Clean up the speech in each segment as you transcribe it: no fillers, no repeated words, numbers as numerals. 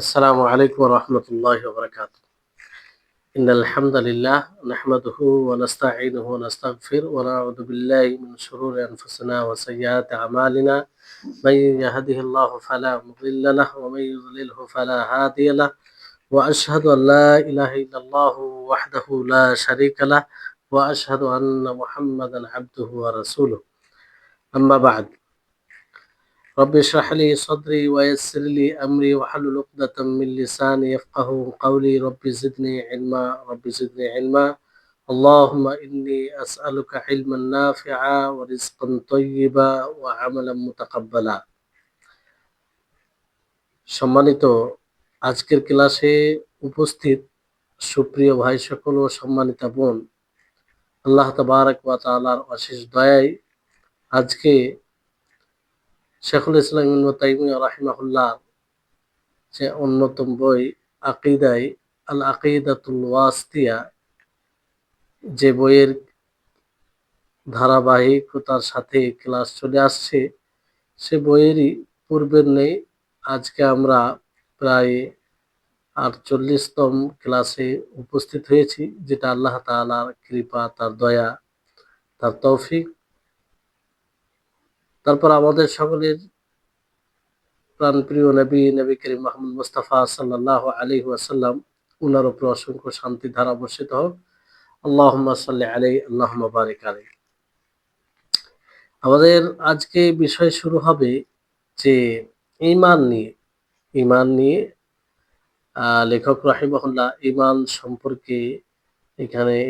السلام عليكم ورحمة الله وبركاته. إن الحمد لله نحمده ونستعينه ونستغفر ونعوذ بالله من شرور أنفسنا وسيئات أعمالنا. من يهده الله فلا مضل له ومن يضلله فلا هادي له، وأشهد أن لا إله إلا الله وحده لا شريك له، وأشهد أن محمدا عبده ورسوله. أما بعد، رب اشرح لي صدري ويسر لي أمري واحلل عقدة من لساني يفقه قولي. رب زدني علما. اللهم إني أسألك علما نافعا ورزقا طيبا وعملا متقبلا. সম্মানিত আজকের ক্লাসে উপস্থিত সুপ্রিয় ভাই সকল ও সম্মানিতা বোন, আল্লাহ তাবারক ওয়া তাআলার অশেষ দয়ায় আজকে শেখুল ইসলাম ইবনে তাইমিয়া রাহিমাহুল্লাহ যে অন্যতম বই আকিদায় আল আকিদাতুল ওয়াসিতিয়া, যে বইয়ের ধারাবাহিকতার সাথে ক্লাস চলে আসছে, সে বইয়েরই পূর্বের নেই আজকে আমরা প্রায় 48তম ক্লাসে উপস্থিত হয়েছি, যেটা আল্লাহ তাআলার কৃপা, তার দয়া, তার তৌফিক। তারপর আমাদের সকলের প্রাণপ্রিয় নবী করিম মুহাম্মদ মুস্তাফা সাল্লাল্লাহু আলাইহি ওয়াসাল্লাম, উনার উপর অসংখ্য শান্তি ধারা বর্ষিত হোক। আল্লাহুম্মা সাল্লি আলাইহি আল্লাহুম্মা বারিক আলাইহি। আমাদের আজকে বিষয় শুরু হবে যে ঈমান নিয়ে লেখক রাহিমাহুল্লাহ ঈমান সম্পর্কে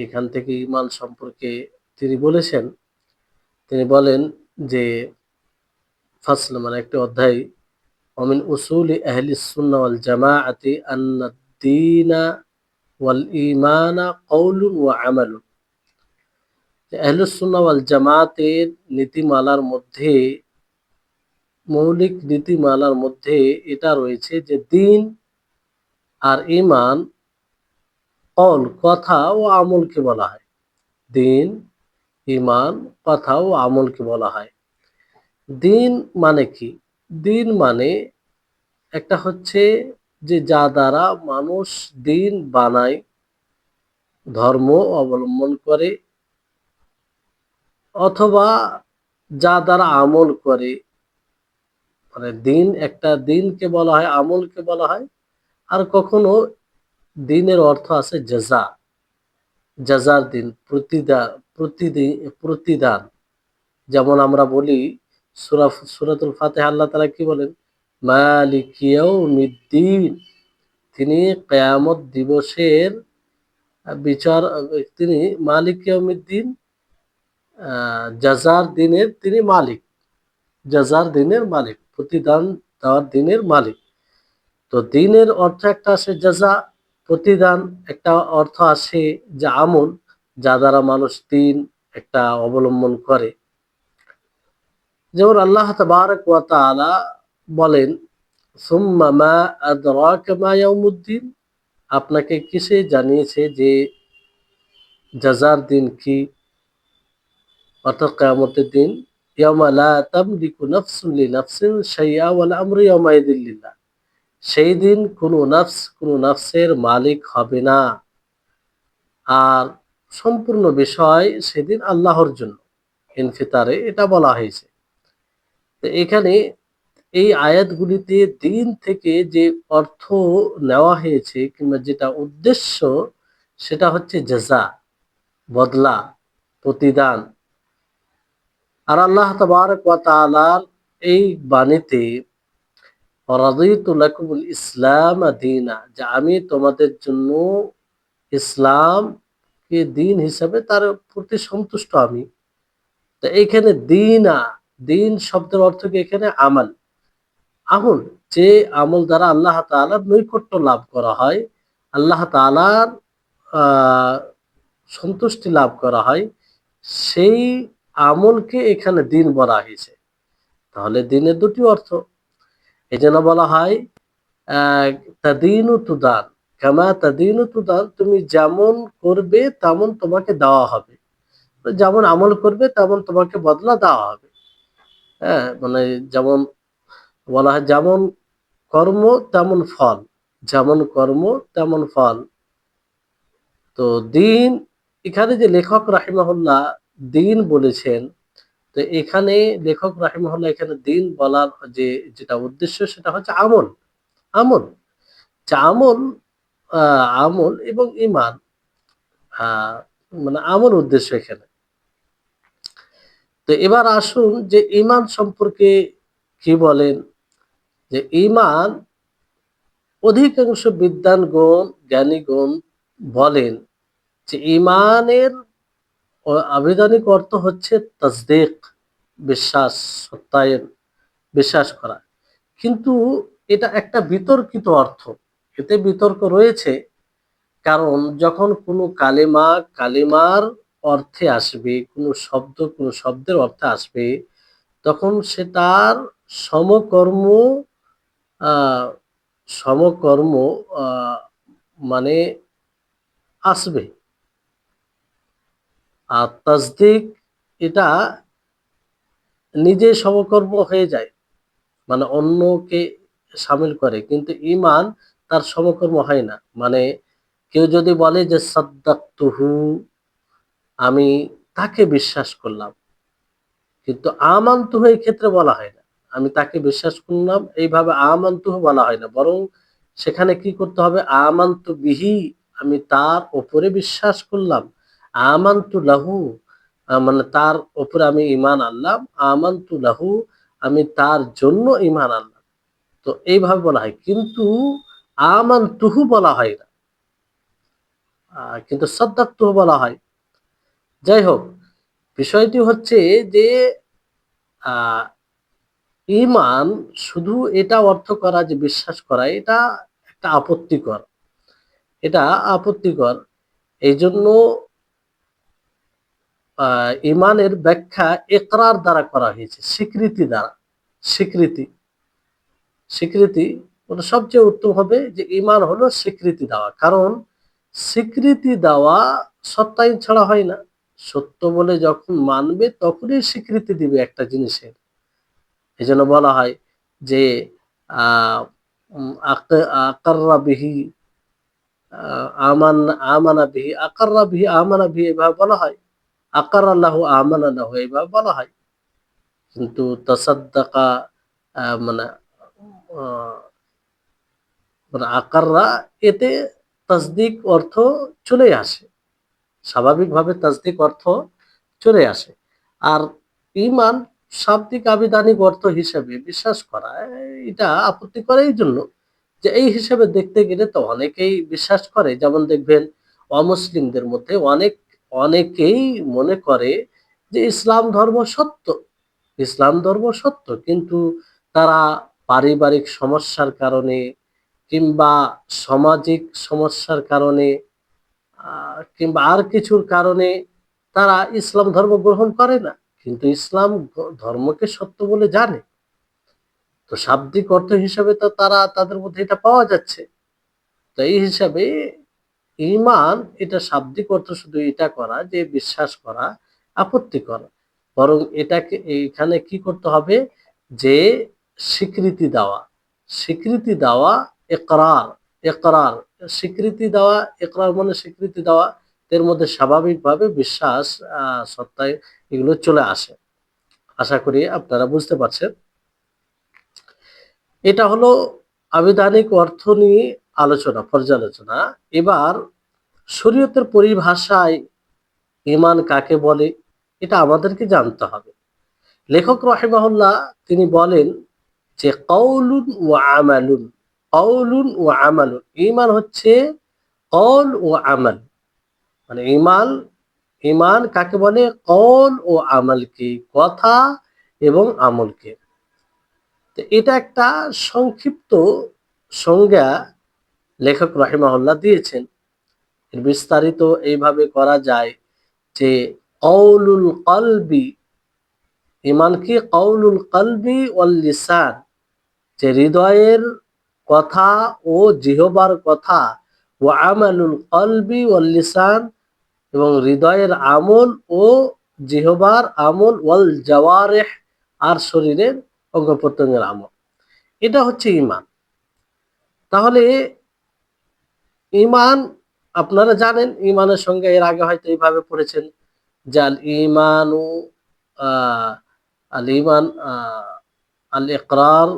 এখান থেকে ঈমান সম্পর্কে তিনি বলেন যে ফাসল মানে একটা অধ্যায়, ومن أصول أهل السنة والجماعة أن الدين والإيمان قول وعمل। আহলুস সুন্নাহ ওয়াল জামাতের মৌলিক নীতিমালার মধ্যে এটা রয়েছে যে দিন আর ঈমান কওল কথা ও আমলকে বলা হয়। দিন, ঈমান, কথা ও আমলকে বলা হয়। দিন মানে কি? দিন মানে একটা হচ্ছে যে যা দ্বারা মানুষ দিন বানায়, ধর্ম অবলম্বন করে, অথবা যা দ্বারা আমল করে। মানে দিনকে বলা হয়, আমলকে বলা হয়। আর কখনো দিনের অর্থ আছে জাজার দিন, প্রতিদান। যেমন আমরা বলি সূরাতুল ফাতিহা, আল্লাহ তাআলা কি বলেন? মালিক ইয়াউমিদ্দিন, তিনি কিয়ামত দিবসের বিচার, তিনি মালিক ইয়াউমিদ্দিন, জাজার দিনের তিনি মালিক, প্রতিদান দেওয়ার দিনের মালিক। তো দিনের অর্থ একটা আসে জাজা, প্রতিদান, একটা অর্থ আসে যে আমল, যা দ্বারা মানুষ দিন একটা অবলম্বন করে। যেমন আল্লাহ তাবারক ওয়া তাআলা বলেন, সুম্মা মা আদরাকা মা ইয়াউমুদ্দিন, আপনাকে কিসে জানিয়েছে যে জাজার দিন কি, অর্থাৎ কিয়ামতের দিন। ইয়াউমা লা তামলিকু নাফসুন লিনাফসিন শাইআ ওয়াল আমরু ইয়াউমাইযিন লিল্লাহ, সেই দিন কোনো নাফসের মালিক হবে না, আর সম্পূর্ণ বিষয় সেদিন আল্লাহর জন্য। ইনফিতারে এটা বলা হয়েছে। তো এখানে এই আয়াতগুলিতে দিন থেকে যে অর্থ নেওয়া হয়েছে কিংবা যেটা উদ্দেশ্য, সেটা হচ্ছে জাযা, বদলা, প্রতিদান। আর আল্লাহ তাবারক ওয়া তাআলার এই বাণীতে রাদিতু লাকুমুল ইসলাম দীনা, যে আমি তোমাদের জন্য ইসলামকে দিন হিসাবে তার প্রতি সন্তুষ্ট আমি। তো এইখানে দিন শব্দের অর্থ কি? এখানে আমল, যে আমল দ্বারা আল্লাহ তাআলার নৈকট্য লাভ করা হয়, আল্লাহ তাআলার সন্তুষ্টি লাভ করা হয়, সেই আমলকে এখানে দিন বলা হয়েছে। তাহলে দিনের দুটি অর্থ। এই জন্য বলা হয় তাদিনু তুদান কামা তাদিনু তুদান, তুমি যেমন করবে তেমন তোমাকে দেওয়া হবে, যেমন আমল করবে তেমন তোমাকে বদলা দেওয়া হবে। হ্যাঁ, মানে যেমন বলা হয়, যেমন কর্ম তেমন ফল। যেমন কর্ম তেমন ফল। তো দিন, এখানে যে লেখক রাহিমাহুল্লাহ দিন বলেছেন, তো এখানে লেখক রাহিমাহুল্লাহ এখানে দিন বলার যে যেটা উদ্দেশ্য সেটা হচ্ছে আমল। আমল, যে আমল, আমল এবং ঈমান, আহ মানে আমল উদ্দেশ্য এখানে। তো এবার আসুন যে ঈমান সম্পর্কে কি বলেন, যে ঈমান অধিকাংশ বিদ্বানগণ জ্ঞানীগণ বলেন যে ঈমানের আবিধানিক অর্থ হচ্ছে তাসদীক, বিশ্বাস, সত্যায়ন, বিশ্বাস করা। কিন্তু এটা একটা বিতর্কিত অর্থ, এতে বিতর্ক রয়েছে। কারণ যখন কোনো কালেমা কালেমার অর্থে আসবে, কোনো শব্দের অর্থে আসবে, তখন সেটার সমকর্ম, আহ, সমকর্ম আহ, মানে আসবে। আর তাসদিক, এটা নিজে সমকর্ম হয়ে যায়, মানে অন্যকে সামিল করে, কিন্তু ঈমান তার সমকর্ম হয় না। মানে কেউ যদি বলে যে সাদ্দাকতুহু, আমি তাকে বিশ্বাস করলাম, কিন্তু আমানতুহু এই ক্ষেত্রে বলা হয় না। আমি তাকে বিশ্বাস করলাম এইভাবে আমানতুহু বলা হয় না, বরং সেখানে কি করতে হবে, আমানতু বিহি, আমি তার উপরে বিশ্বাস করলাম। আমানতু লাহু, মানে তার উপরে আমি ঈমান আনলাম। আমানতু লাহু, আমি তার জন্য ঈমান আনলাম। তো এইভাবে বলা হয়, কিন্তু আমানতুহু বলা হয় না, কিন্তু সাদ্দাকতুহু বলা হয়। যাই হোক, বিষয়টি হচ্ছে যে আহ ঈমান শুধু এটা অর্থ করা যে বিশ্বাস করা, এটা একটা আপত্তিকর, এটা আপত্তিকর। এই জন্য ঈমানের ব্যাখ্যা ইকরার দ্বারা করা হয়েছে, স্বীকৃতি দ্বারা। স্বীকৃতি, স্বীকৃতি মানে সবচেয়ে উত্তম হবে যে ঈমান হলো স্বীকৃতি দেওয়া। কারণ স্বীকৃতি দেওয়া সত্যায়ন ছাড়া হয় না। সত্য বলে যখন মানবে তখনই স্বীকৃতি দিবে একটা জিনিসের। এজন্য বলা হয় যে আহ আকাররা বিহি, আমান, আমানা বিহি, আকাররা বিহি, আমানা বিহি, এভাবে বলা হয়। আকার আল্লাহ, আমানা লাহু, এইভাবে বলা হয়। কিন্তু তাসাদ্দাকা, মানে আহ, মানে আকাররা, এতে তাসদিক অর্থ চলে আসে, স্বাভাবিকভাবে তাসদিক অর্থ চলে আসে। আর ঈমান শাব্দিক আবিধানিক অর্থ হিসেবে বিশ্বাস করা, এটা আপত্তি করে এই জন্য যে এই হিসেবে দেখতে গেলে তো অনেকেই বিশ্বাস করে। যেমন দেখবেন অমুসলিমদের মধ্যে অনেকেই মনে করে যে ইসলাম ধর্ম সত্য, ইসলাম ধর্ম সত্য, কিন্তু তারা পারিবারিক সমস্যার কারণে কিংবা সামাজিক সমস্যার কারণে, কিংবা আর কিছুর কারণে তারা ইসলাম ধর্ম গ্রহণ করে না, কিন্তু ইসলাম ধর্মকে সত্য বলে জানে। তো শাব্দিক অর্থ হিসাবে তো তারা, তাদের মধ্যে এটা পাওয়া যাচ্ছে। তো এই হিসাবে ঈমান, এটা শাব্দিক অর্থ শুধু এটা করা যে বিশ্বাস করা আপত্তিকর, বরং এটাকে এইখানে কি করতে হবে, যে স্বীকৃতি দেওয়া, স্বীকৃতি দেওয়া, ইকরার, ইকরার, স্বীকৃতি দেওয়া, ইকরার মানে স্বীকৃতি দেওয়া। এর মধ্যে স্বাভাবিকভাবে বিশ্বাস, সত্তায়, এগুলো চলে আসে। আশা করি আপনারা বুঝতে পারছেন। এটা হলো আবিধানিক অর্থ নিয়ে আলোচনা, পর্যালোচনা। এবার শরীয়তের পরিভাষায় ঈমান কাকে বলে, এটা আমাদেরকে জানতে হবে। লেখক রাহিমাহুল্লাহ তিনি বলেন যে কওলুন ওয়া আমালুন, কওলুন ওয়া আমালুন, ঈমান হচ্ছে কওল ও আমাল। মানে ঈমান, ঈমান কাকে বলে, কওল ও আমালকে, কথা এবং আমলকে। তো এটা একটা সংক্ষিপ্ত সংজ্ঞা লেখক রাহিমাহুল্লাহ দিয়েছেন। এর বিস্তারিত এইভাবে করা যায় যে কওলুল কলবি, ঈমান কি, কওলুল কলবি ওয়াল লিসান, যে হৃদয়ের কথা ও জিহবার কথা, ওয়া আমালুল কলবি ওয়াল লিসান, এবং হৃদয়ের আমল ও জিহবার আমল, ওয়াল জাওয়ারিহ, আর শরীরের অঙ্গ প্রত্যঙ্গের আমল। এটা হচ্ছে ঈমান। তাহলে ঈমান আপনারা জানেন, ঈমানের সঙ্গে এর আগে হয়তো এইভাবে পড়েছেন যে আল ঈমানু আহ, আল ঈমান আল ইকরার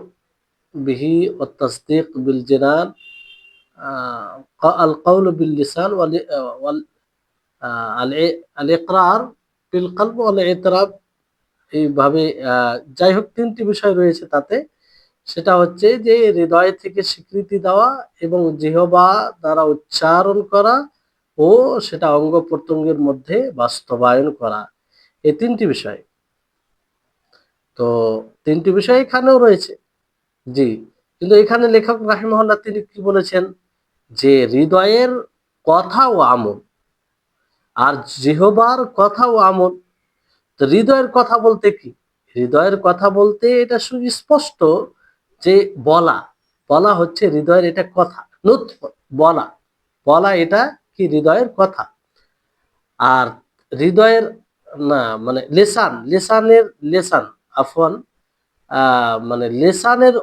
বিহি ওয়াত তাসদীক বিল জিনান, আল কওল বিল লিসান ওয়াল আল ইকরার বিল কলব ওয়াল ইতরাফ। এইভাবে যাই হোক ৩টি বিষয় রয়েছে তাতে। সেটা হচ্ছে যে হৃদয় থেকে স্বীকৃতি দেওয়া এবং জিহ্বা দ্বারা উচ্চারণ করা ও সেটা অঙ্গ প্রত্যঙ্গের মধ্যে বাস্তবায়ন করা, এই ৩টি বিষয়। তো ৩টি বিষয় এখানেও রয়েছে। জি, কিন্তু এখানে লেখক রাহিমাহুল্লাহ তিনি কি বলেছেন যে হৃদয়ের কথা ও আমল আর জিহ্বার কথা ও আমল। তো হৃদয়ের কথা বলতে কি? হৃদয়ের কথা বলতে এটা সুস্পষ্ট যে বলা, বলা হচ্ছে হৃদয়ের এটা কথা, নুতক, বলা, বলা এটা কি হৃদয়ের কথা। আর হৃদয়ের না মানে লেসান, লেসানের লেসান আফওয়ান মানে লেসানের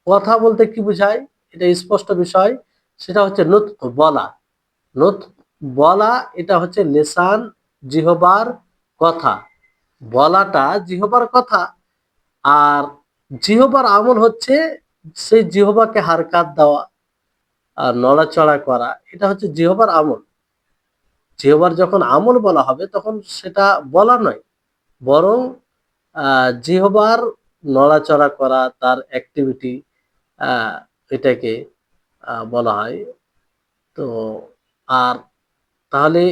কথা বলতে কি বোঝায়, এটা স্পষ্ট বিষয়। সেটা হচ্ছে নুতক, বলা, নুতক, বলা, এটা হচ্ছে লেসান, জিহ্বার কথা, বলাটা জিহ্বার কথা। আর জিহ্বার আমল হচ্ছে সেই জিহ্বাকে হারকাত দেওয়া আর নড়াচড়া করা, এটা হচ্ছে জিহ্বার আমল। জিহ্বার যখন আমল বলা হবে তখন সেটা বলা নয়, বরং জিহ্বার নড়াচড়া করা, তার অ্যাক্টিভিটি, এটাকে বলা হয়। তো আর তাহলে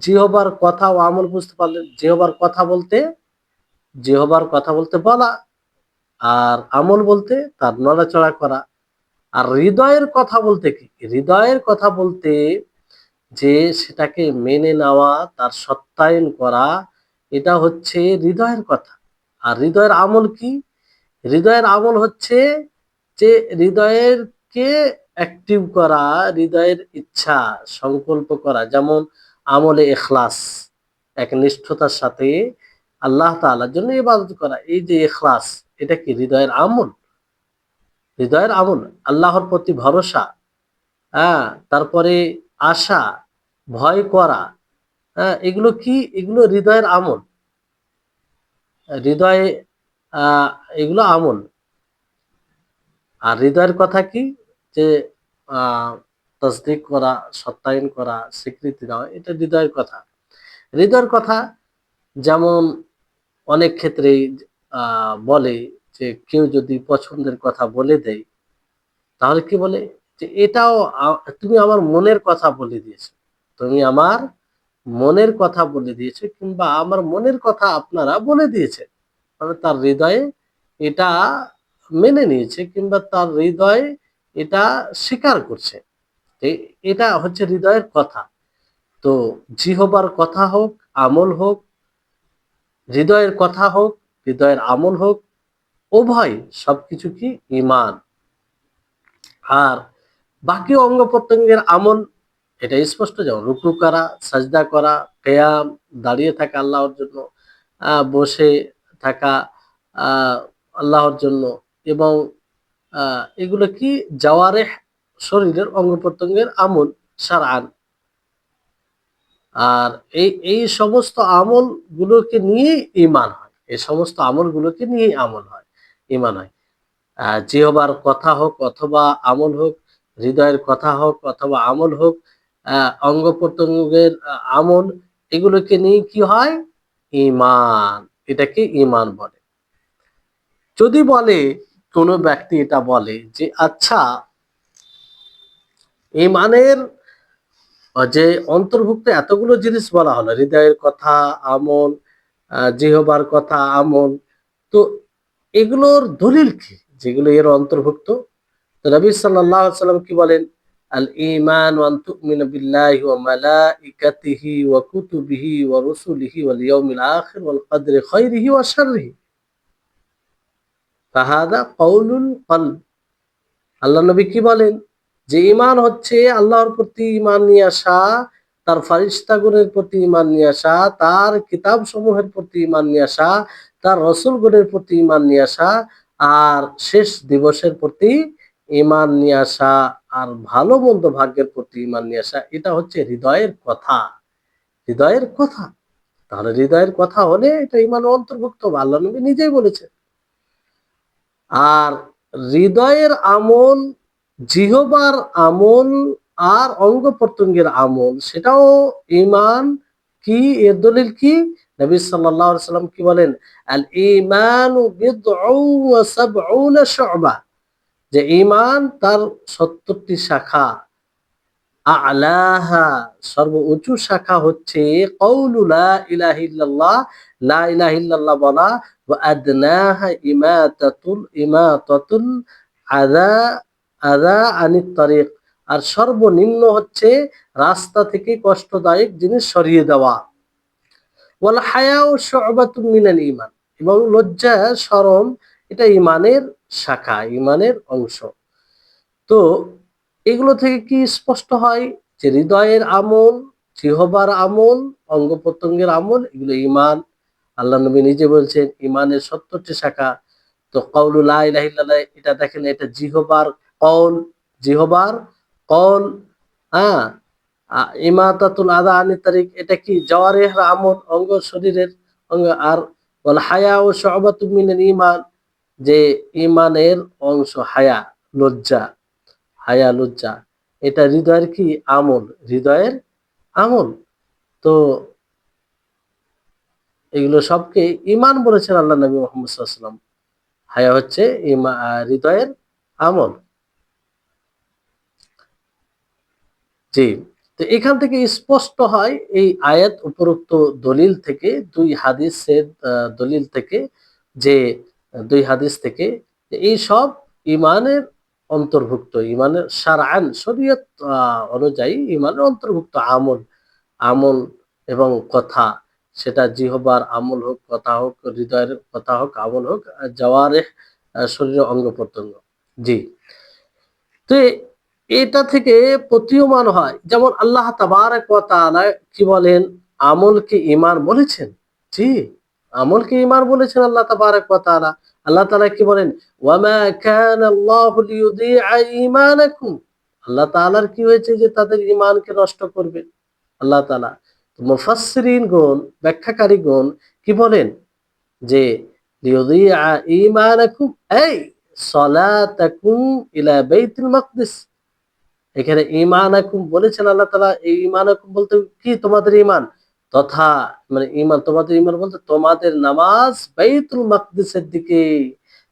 জিহ্বার কথা ও আমল বুঝতে পারলেন। জিহ্বার কথা বলতে, জিহ্বার কথা বলতে বলা, আর আমল বলতে তার নড়াচড়া করা। আর হৃদয়ের কথা বলতে কি? হৃদয়ের কথা বলতে যে সেটাকে মেনে নেওয়া, তার সত্যায়ন করা, এটা হচ্ছে হৃদয়ের কথা। আর হৃদয়ের আমল কি? হৃদয়ের আমল হচ্ছে যে হৃদয়ের কে অ্যাক্টিভ করা, হৃদয়ের ইচ্ছা সংকল্প করা, যেমন আমলে ইখলাস, এক নিষ্ঠতার সাথে আল্লাহ তাআলার জন্য ইবাদত করা, এই যে ইখলাস, এটা কি হৃদয়ের আমল? হৃদয়ের আমল। আল্লাহর প্রতি ভরসা, হ্যাঁ, তারপরে আশা, ভয় করা, হ্যাঁ, এগুলো কি? এগুলো হৃদয়ের আমল। হৃদয়ে আহ এগুলো আমল। আর হৃদয়ের কথা কি? যে আহ তাসদিক করা, সত্যায়ন করা, স্বীকৃতি দেওয়া, এটা হৃদয়ের কথা। হৃদয়ের কথা যেমন অনেক ক্ষেত্রেই বলে যে কেউ যদি পছন্দের কথা বলে দেয়, তাহলে কি বলে যে এটাও তুমি আমার মনের কথা বলে দিয়েছো, তুমি আমার মনের কথা বলে দিয়েছো, কিংবা আমার মনের কথা আপনারা বলে দিয়েছেন, মানে তার হৃদয়ে এটা মেনে নিয়েছে, কিংবা তার হৃদয় এটা স্বীকার করছে। এটা হচ্ছে হৃদয়ের কথা। তো জিহ্বার কথা হোক, আমল হোক, হৃদয়ের কথা হোক, হৃদয়ের আমল হোক, উভয় সবকিছু কি ঈমান। আর বাকি অঙ্গ প্রত্যঙ্গের আমল এটা স্পষ্ট, যেমন রুকু করা, সাজদা করা, কিয়াম, দাঁড়িয়ে থাকা আল্লাহর জন্য, বসে থাকা আল্লাহর জন্য, এবং এগুলো কি জাওয়ারেহ, শরীরের অঙ্গ প্রত্যঙ্গের আমল শারআন। আর এই সমস্ত আমল গুলোকে নিয়েই ঈমান হয়, এই সমস্ত আমলগুলোকে নিয়েই আমল হয়, ঈমান হয়। জিহ্বার কথা হোক অথবা আমল হোক, হৃদয়ের কথা হোক অথবা আমল হোক, অঙ্গ প্রত্যঙ্গের আমল, এগুলোকে নিয়ে কি হয়? ঈমান। এটাকে ঈমান বলে। যদি বলে কোনো ব্যক্তি, এটা বলে যে আচ্ছা, ঈমানের যে অন্তর্ভুক্ত এতগুলো জিনিস বলা হলো, হৃদয়ের কথা, আমল, জিহ্বার কথা, আমল, তো এগুলোর দলিল কি যেগুলো এর অন্তর্ভুক্ত? তো নবী সাল্লাল্লাহু আলাইহি ওয়াসাল্লাম কি বলেন? আল ঈমান ওয়া আন তু'মিনা বিল্লাহি ওয়া মালাইকাতিহি ওয়া কুতুবিহি ওয়া রুসুলিহি ওয়াল ইয়াউমিল আখির ওয়াল কদরি খাইরিহি ওয়া শাররিহি ফাহাদা কাউলুল কলব। আল্লাহ নবী কি বলেন? যে ঈমান হচ্ছে আল্লাহর প্রতি ঈমান নিয়ে আসা, তার ফারিস্তাগণের প্রতি ঈমান নিয়ে আসা, তার কিতাব সমূহের প্রতি ঈমান নিয়ে আসা, তার রাসূলগণের প্রতি ঈমান নিয়ে আসা, আর শেষ দিবসের প্রতি ঈমান নিয়ে আসা। আর ভালো মন্দ ভাগ্যের প্রতি ঈমান নিয়ে আসা, এটা হচ্ছে হৃদয়ের কথা। হৃদয়ের কথা, তাহলে হৃদয়ের কথা হলে এটা ঈমানের অন্তর্ভুক্ত, আল্লাহ নবী নিজেই বলেছেন। আর হৃদয়ের আমল, জিহবার আমল আর অঙ্গ প্রত্যঙ্গের আমল, সেটাও ঈমান। কি এর দলিল কি? নবী সাল্লাল্লাহু আলাইহি সাল্লাম কি বলেন? আল ঈমানু বিদউ ওয়া সাবউনা শু'বা, যে ঈমান তার ৭০টি শাখা। আ'লাহা, সর্বোচ্চ শাখা হচ্ছে কওলু লা ইলাহা ইল্লাল্লাহ, লা ইলাহা ইল্লাল্লাহ বলা, ওয়া আদনাহা ইমাতাতুল আযা আযা আনিত তারিক, আর সর্বনিম্ন হচ্ছে রাস্তা থেকে কষ্টদায়ক জিনিস সরিয়ে দেওয়া। ওয়াল হায়াউ শু'বাতুম মিনাল ঈমান, এবং লজ্জা শরম এটা ঈমানের শাখা, ঈমানের অংশ। তো এগুলো থেকে কি স্পষ্ট হয় যে হৃদয়ের আমল, জিহবার আমল, অঙ্গ প্রত্যঙ্গের আমল, এগুলো ঈমান। আল্লাহ নবী নিজে বলছেন ঈমানের ৭০টি শাখা। তো কওলু লা ইলাহা ইল্লাল্লাহ, এটা দেখেন, এটা জিহবার কওল, জিহবার কওল। হ্যাঁ, ইমাতাতুল আযা আনিত তারিক, এটা কি জাওয়ারিহের আমল, অঙ্গ, শরীরের অঙ্গ। আর ওয়াল হায়াউ শু'বাতুম মিনাল ঈমান, যে ঈমানের অংশ হায়া, লজ্জা, হায়া লজ্জা, এটা হৃদয়ের কি আমল, হৃদয়ের আমল। তো এগুলো সবকে ঈমান বলেছেন আল্লাহ নবী মুহাম্মদ সাল্লাল্লাহু আলাইহি ওয়াসাল্লাম। হায়া হচ্ছে হৃদয়ের আমল। জি। তো এখান থেকে স্পষ্ট হয় এই আয়াত, উপরোক্ত দলিল থেকে, দুই হাদিসের দলিল থেকে, যে দুই হাদিস থেকে, যে এই সব ঈমানের অন্তর্ভুক্ত, ঈমানের শারআন, শরীয়ত অনুযায়ী ঈমানের অন্তর্ভুক্ত আমল। আমল এবং কথা, সেটা জিহবার আমল হোক, কথা হোক, হৃদয়ের কথা হোক, আমল হোক, জাওয়ারিহ শরীরের অঙ্গ প্রত্যঙ্গ। জি। তো এটা থেকে প্রতীয়মান হয়, যেমন আল্লাহ তাবারাক ওয়া তাআলা কি বলেন? আমলকে ঈমান বলেছেন। জি, আমলকে ঈমান বলেছেন আল্লাহ তাবারাক ওয়া তাআলা। আল্লাহ তাআলা কি বলেন? ওয়া মা কানা আল্লাহু লিইউযিআ ঈমানাকুম, আল্লাহ তাআলার কি হয়েছে যে তাদের ঈমানকে নষ্ট করবে? আল্লাহ তাআলা। মুফাসসিরিনগণ, ব্যাখ্যাকারীগণ কি বলেন? যে লিইউযিআ ঈমানাকুম এই সালাতাকুম ইলা বাইতুল মাকদিস। এখানে ঈমানাকুম বলেছেন আল্লাহ তাআলা, এই ঈমানাকুম বলতে কি? তোমাদের ঈমান, তথা মানে ঈমান, তোমাদের ঈমান বলতে তোমাদের নামাজ বাইতুল মাকদিসের দিকে,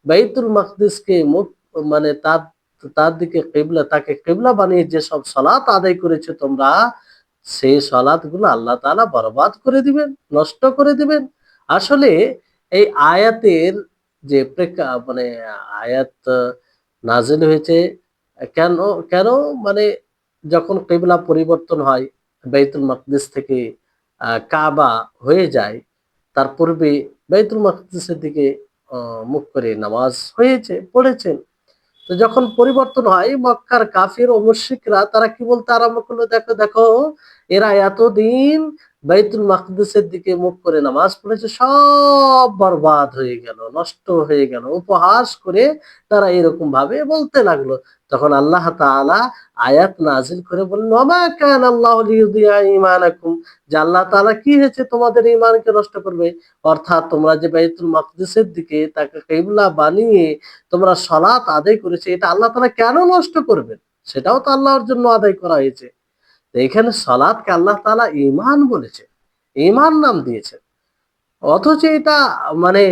বাইতুল মাকদিসকে মুখ, মানে তার তার দিকে কিবলা, তাকে কিবলা বানিয়ে যেসব সালাত আদায় করেছো তোমরা, সেই সালাতগুলো আল্লাহ তাআলা বরবাদ করে দিবেন, নষ্ট করে দিবেন। আসলে এই আয়াতের যে মানে আয়াত নাযিল হয়েছে কেন, কেন মানে যখন কিবলা পরিবর্তন হয়, বাইতুল মাকদিস থেকে কাবা হয়ে যায়, তার পূর্বে বাইতুল মাকদিসের দিকে মুখ করে নামাজ হয়েছে, পড়েছেন। তো যখন পরিবর্তন হয়, মক্কার কাফির ও মুশরিকরা তারা কি বলতে আরম্ভ করলো? দেখো দেখো, এরা এতদিন বাইতুল মাকদিসের দিকে মুখ করে নামাজ পড়েছে, সব বরবাদ হয়ে গেল, নষ্ট হয়ে গেল, উপহাস করে তারা এরকম ভাবে বলতে লাগলো। তখন আল্লাহ তাআলা আয়াত নাজিল করে বললেন, ওয়ামা কানা আল্লাহু লিইউযিআ ঈমানাকুম, যে আল্লাহ তাআলা কি হয়েছে তোমাদের ঈমানকে নষ্ট করবে? অর্থাৎ তোমরা যে বাইতুল মাকদিসের দিকে তাকে কিবলা বানিয়ে তোমরা সালাত আদায় করেছো, এটা আল্লাহ তাআলা কেন নষ্ট করবেন? সেটাও তো আল্লাহর জন্য আদায় করা হয়েছে। তো এখানে সালাতকে আল্লাহ তাআলা ঈমান বলেছে, ঈমান নাম দিয়েছেন। অথচ এটা মানে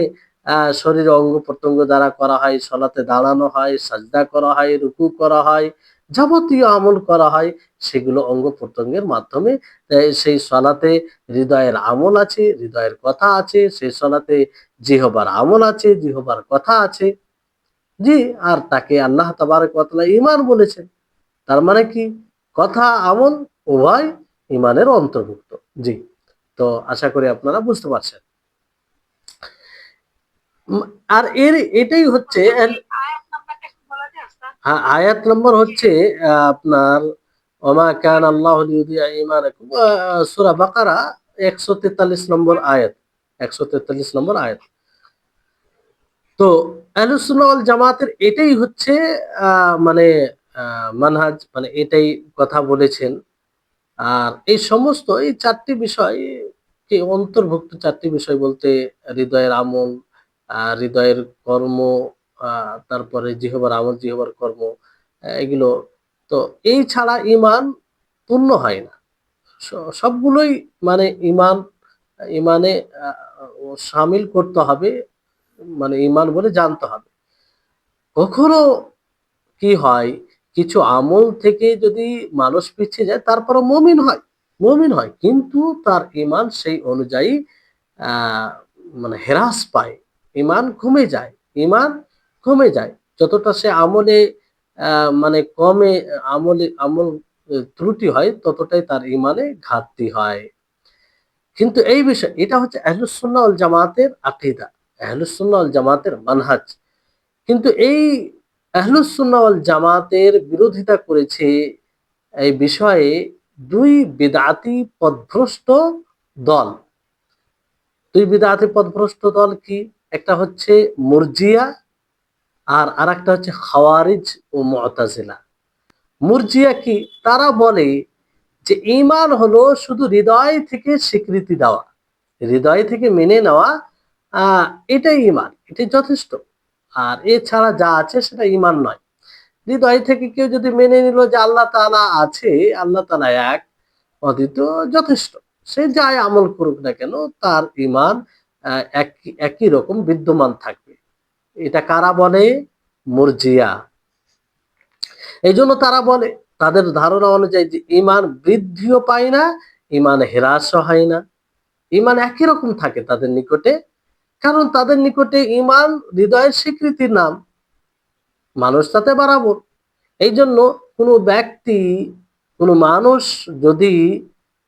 শরীরের অঙ্গ প্রত্যঙ্গ দ্বারা করা হয়, সালাতে দাঁড়ানো হয়, সাজদা করা হয়, রুকু করা হয়, যাবতীয় আমল করা হয়, সেগুলো অঙ্গ প্রত্যঙ্গের মাধ্যমে। সেই সালাতে হৃদয়ের আমল আছে, হৃদয়ের কথা আছে, সেই সালাতে জিহবার আমল আছে, জিহবার কথা আছে। জি, আর তাকে আল্লাহ তাবারক ওয়া তাআলা ঈমান বলেছেন। তার মানে কি? কথা, আমল উভয় ঈমানের অন্তর্ভুক্ত। জি। তো আশা করি আপনারা বুঝতে পারছেন। উম আর এটাই হচ্ছে হ্যাঁ, আয়াত নম্বর হচ্ছে আপনার ওমা কানা আল্লাহু লিইউযিআ ঈমানাকুম, সূরা বাকারা ১৪৩ নম্বর আয়াত। ১৪৩ নম্বর আয়াত। তো আহলুস সুন্নাহ ওয়াল জামাতের এটাই হচ্ছে মানে মানহাজ মানে এটাই কথা বলেছেন। আর এই সমস্ত এই ৪ টি বিষয় কে অন্তর্ভুক্ত ৪ টি বিষয় বলতে হৃদয়ের আমল, হৃদয়ের কর্ম, আ তারপরে জিহবার আমল, জিহবার কর্ম এগুলো। তো এই ছাড়া ঈমান পূর্ণ হয় না। স সবগুলোই মানে ঈমানে আ শামিল করতে হবে। মানে ঈমান বলে জানতে হবে। কখনো কি হয়, কিছু আমল থেকে যদি মানুষ পিছিয়ে যায় তারপরেও মুমিন হয়। কিন্তু তার ঈমান সেই অনুযায়ী আ মানে হ্রাস পায়। ঈমান কমে যায় ঈমান কমে যায়। যতটা সে আমলে আ মানে আমল ত্রুটি হয় ততটাই তার ঈমানে ঘাটতি হয়। কিন্তু এই বিষয় এটা হচ্ছে আহলুস সুন্নাহ ওয়াল জামাতের আকীদা। আহলুস সুন্নাহ ওয়াল জামাতের মানহাজ। কিন্তু এই আহলুস সুন্নাহ ওয়াল জামাতের বিরোধিতা করেছে এই বিষয়ে ২ বিদআতি পথভ্রষ্ট দল। ২ বিদআতি পথভ্রষ্ট দল কি? একটা হচ্ছে মুরজিয়া আর আরেকটা হচ্ছে খাওয়ারিজ ও মু'তাজিলা। মুরজিয়া কি? তারা বলে যে ঈমান হলো শুধু হৃদয় থেকে স্বীকৃতি দেওয়া। হৃদয় থেকে মেনে নেওয়া আ এটাই ঈমান। এটাই যথেষ্ট। আর এছাড়া যা আছে সেটা ঈমান নয়। হৃদয় থেকে কেউ যদি মেনে নিল যে আল্লাহ তাআলা আছে, আল্লাহ তাআলা এক, অদ্বিতীয় যথেষ্ট। সে যাই আমল করুক না কেন তার ঈমান আ একই রকম বিদ্যমান থাকবে। এটা কারা বলে? মুরজিয়া। এইজন্য তারা বলে তাদের ধারণা অনুযায়ী যে ঈমান বৃদ্ধিও পায় না, ঈমান হ্রাসও হয় না। ঈমান একই রকম থাকে তাদের নিকটে। কারণ তাদের নিকটে ঈমান হৃদয়ের স্বীকৃতির নাম। মানুষ তাতে বরাবর। এইজন্য কোনো ব্যক্তি, কোনো মানুষ যদি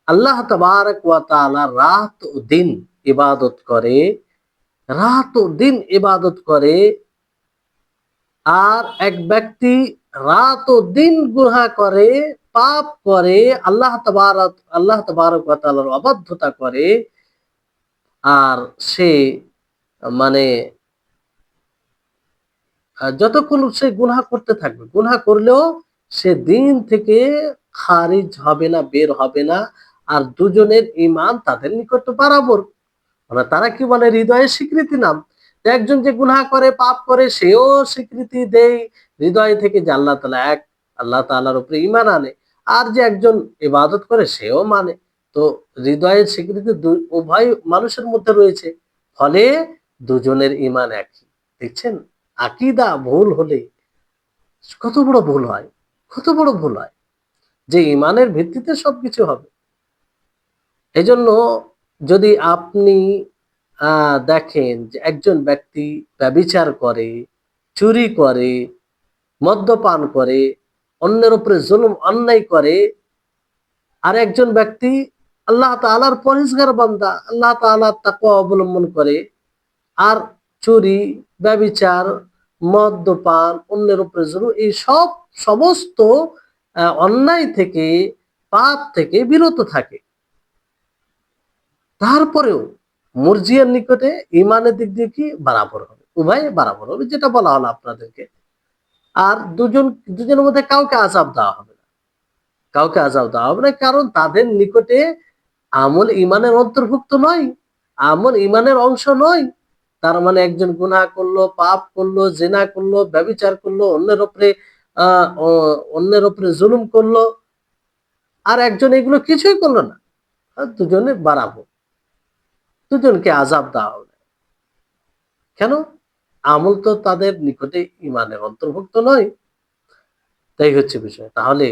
আল্লাহ তাবারাক ওয়া তাআলার রাত ও দিন ইবাদত করে, রাত ও দিন ইবাদত করে, আর এক ব্যক্তি রাত ও দিন গুনাহ করে, পাপ করে, আল্লাহ তাবারাক ওয়া তাআলার অবাধ্যতা করে, আর সে মানে যতক্ষণ সে গুনাহ করতে থাকবে, গুনাহ করলেও সে দিন থেকে খারিজ হবে না, বের হবে না। আর দুজনের ঈমান তাদের নিকট বরাবর। মানে তারা কি বলে? হৃদয়ের স্বীকৃতি নাম। তো একজন যে গুনাহ করে, পাপ করে সেও স্বীকৃতি দেয় হৃদয় থেকে যে আল্লাহ তাআলা এক, আল্লাহ তাআলার উপরে ঈমান আনে। আর যে একজন ইবাদত করে সেও মানে। তো হৃদয়ের স্বীকৃতি উভয় মানুষের মধ্যে রয়েছে। ফলে দুজনের ঈমান একই। দেখছেন? আকীদা ভুল হলে কত বড় ভুল হয়, কত বড় ভুল হয়। যে ঈমানের ভিত্তিতে সবকিছু হবে। এজন্য যদি আপনি দেখেন যে একজন ব্যক্তি ব্যভিচার করে, চুরি করে, মদ্যপান করে, অন্যের উপরে জুলুম অন্যায় করে, আর একজন ব্যক্তি আল্লাহ তাআলার পরহেজগার বান্দা, আল্লাহ তাআলার তাকওয়া অবলম্বন করে, আর চুরি, ব্যভিচার, মদ্যপান, অন্যের উপরে জুলুম এই সমস্ত অন্যায় থেকে, পাপ থেকে বিরত থাকে। তারপরেও মুরজিয়ার নিকটে ঈমানের দিক দিয়ে কি বরাবর হবে। উভয়ে বরাবর হবে যেটা বলা হলো আপনাদেরকে। আর দুজনের মধ্যে কাউকে আযাব দেওয়া হবে না। কাউকে আযাব দেওয়া হবে না। কারণ তাদের নিকটে আমল ঈমানের অন্তর্ভুক্ত নয়। আমল ঈমানের অংশ নয়। তার মানে একজন গুনাহ করলো, পাপ করলো, জিনা করলো, ব্যভিচার করলো, আ অ অন্যের উপরে জুলুম করলো। আর একজন এগুলো কিছুই করলো না। দুজনে বরাবর। দুজনকে আযাব দেওয়া হবে। কেন? আমল তো তাদের নিকটে ঈমানের অন্তর্ভুক্ত নয়। তাই হচ্ছে বিষয়। তাহলে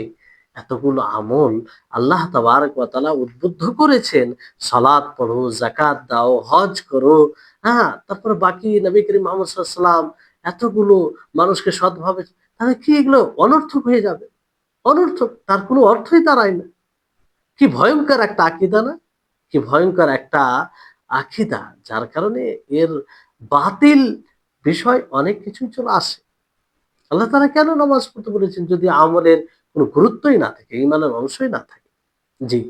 এতগুলো আমল আল্লাহ তাবারাক ওয়া তাআলা উদ্বুদ্ধ করেছেন। সালাত পড়ো, যাকাত দাও, হজ করো, হ্যাঁ? তারপরে বাকি নবী করিম মুহাম্মদ সাল্লাল্লাহু আলাইহি ওয়াসাল্লাম এতগুলো মানুষকে সৎভাবে তাহলে কি এগুলো অনর্থক হয়ে যাবে? অনর্থক। তার কোনো অর্থই দাঁড়ায় না। কি ভয়ংকর একটা আকীদা না? কি ভয়ংকর একটা আকীদা যার কারণে এর বাতিল বিষয় অনেক কিছুই চলে আসে। আল্লাহ তাআলা কেন নামাজ পড়তে বলেছেন যদি আমলের কোন গুরুত্বই না থাকে, ঈমানের অংশই না থাকে? জি।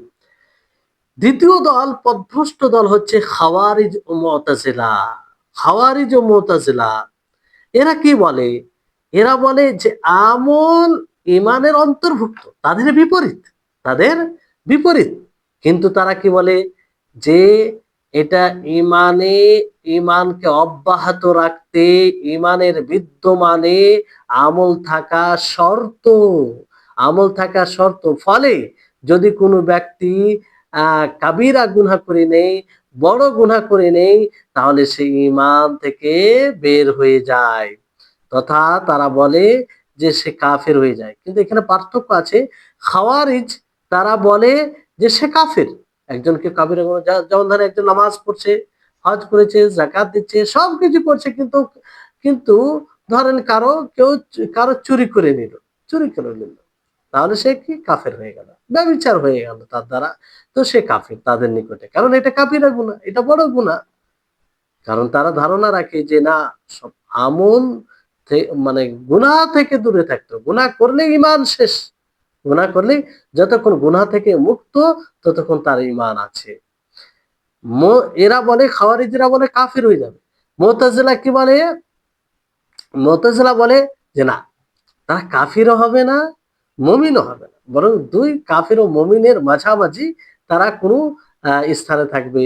২য় দল পথভ্রষ্ট দল হচ্ছে খাওয়ারিজ ও মু'তাজিলা। খাওয়ারিজ ও মু'তাজিলা এরা কি বলে? এরা বলে যে আমল ইমানের অন্তর্ভুক্ত, তাদের বিপরীত, তাদের বিপরীত। কিন্তু তারা কি বলে যে এটা ইমানে, ইমানকে অব্যাহত রাখতে ইমানের বিদ্যমানে আমল থাকা শর্ত, আমল থাকা শর্ত। ফলে যদি কোনো ব্যক্তি কাবিরা গুনাহ করে নেই, বড় গুনাহ করে নেই, তাহলে সে ইমান থেকে বের হয়ে যায়, তথা তারা বলে যে সে কাফের হয়ে যায়। কিন্তু এখানে পার্থক্য আছে। খাওয়ারিজ তারা বলে যে সে কাফের। একজনকে কাবিরা গুনাহ, যেমন ধরেন একজন নামাজ পড়ছে, হজ করেছে, যাকাত দিচ্ছে, সবকিছু করছে, কিন্তু কিন্তু ধরেন কারো চুরি করে নিল, চুরি করে নিল, তাহলে সে কি কাফের হয়ে গেল, ব্যভিচার হয়ে গেল তার দ্বারা। তো সে কাফের তাদের নিকটে, কারণ এটা কাবিরা গুনাহ, এটা বড় গুনাহ। কারণ তারা ধারণা রাখে যে না, সব আমল মানে গুনাহ থেকে দূরে থাকতো, গুনাহ করলে ইমান শেষ, গুনাহ করলে, যতক্ষণ গুনাহ থেকে মুক্ত ততক্ষণ তার ইমান আছে। এরা বলে, খাওয়ারিজরা বলে কাফির হয়ে যাবে। মুতাজিলা কি বলে? মুতাজিলা বলে যে না, তারা কাফিরও হবে না, মুমিনও হবে না, বরং দুই কাফির ও মুমিনের মাঝামাঝি তারা কোনো স্থানে থাকবে।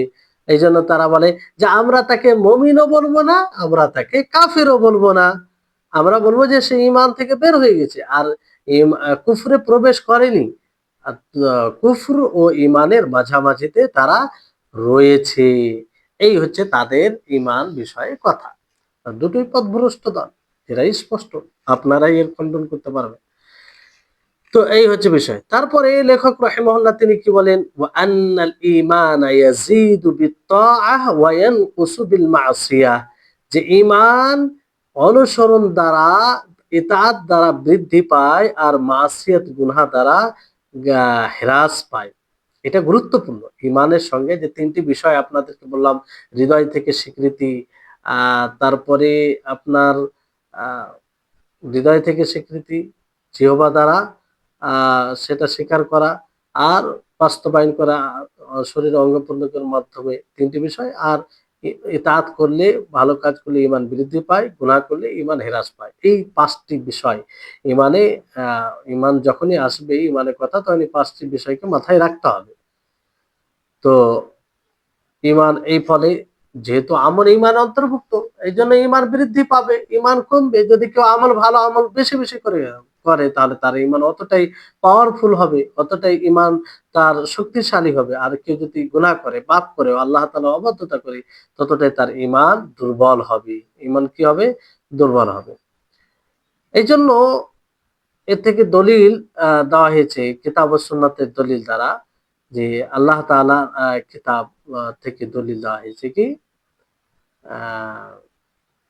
এই জন্য তারা বলে যে আমরা তাকে মুমিনও বলবো না, আমরা তাকে কাফিরও বলবো না, আমরা বলবো যে সে ইমান থেকে বের হয়ে গেছে, আর কুফরে প্রবেশ করেনি। কুফর ও ইমানের মাঝামাঝিতে তারা রয়েছে। এই হচ্ছে তাদের ইমান বিষয়ে কথা। দুটোই পথভ্রষ্ট দল, এরাই স্পষ্ট, আপনারাই এর খণ্ডন করতে পারবেন। তো এই হচ্ছে বিষয়। তারপরে লেখক রাহিমাহুল্লাহ তিনি কি বলেন? ওয়া আন্নাল ঈমানা ইয়াজিদু বিত্তাআহ ওয়া ইয়ানকুসু বিল মা'সিয়াহ, যে ঈমান অনুসরণ দ্বারা, ইতাআত দ্বারা বৃদ্ধি পায়, আর মাসিয়াত গুনাহ দ্বারা হ্রাস পায়। এটা গুরুত্বপূর্ণ। ঈমানের সঙ্গে যে তিনটি বিষয় আপনাদেরকে বললাম, হৃদয় থেকে স্বীকৃতি, তারপরে আপনার আ হৃদয় থেকে স্বীকৃতি, জিহ্বা দ্বারা সেটা স্বীকার করা, আর বাস্তবায়ন করা শরীরের অঙ্গ প্রত্যঙ্গের মাধ্যমে, তিনটি বিষয়। আর ইতাআত করলে, ভালো কাজ করলে ঈমান বৃদ্ধি পায়, গুনাহ করলে ঈমান হ্রাস পায়। এই ৫ টি বিষয় ঈমানে, ঈমান যখনই আসবে ঈমানের কথা, তখন এই ৫ টি বিষয়কে মাথায় রাখতে হবে। তো ঈমান, এই ফলে যেহেতু আমল ঈমান অন্তর্ভুক্ত, এইজন্য ঈমান বৃদ্ধি পাবে, ঈমান কমবে যদি কেউ ভালো আমল বেশি বেশি করে, তাহলে তার ঈমান অতটাই পাওয়ারফুল হবে, অতটাই ঈমান তার শক্তিশালী হবে। আর কেউ যদি গুনাহ করে, পাপ করে, আল্লাহ তাআলা অবাধ্যতা করে, ততটাই তার ঈমান দুর্বল হবে। ঈমান কি হবে? দুর্বল হবে। এইজন্য এর থেকে দলিল দেওয়া হয়েছে কিতাব ও সুন্নাতের দলিল দ্বারা, যে আল্লাহ তাআলা কিতাব থেকে দলিল দেওয়া হয়েছে কি, আহ,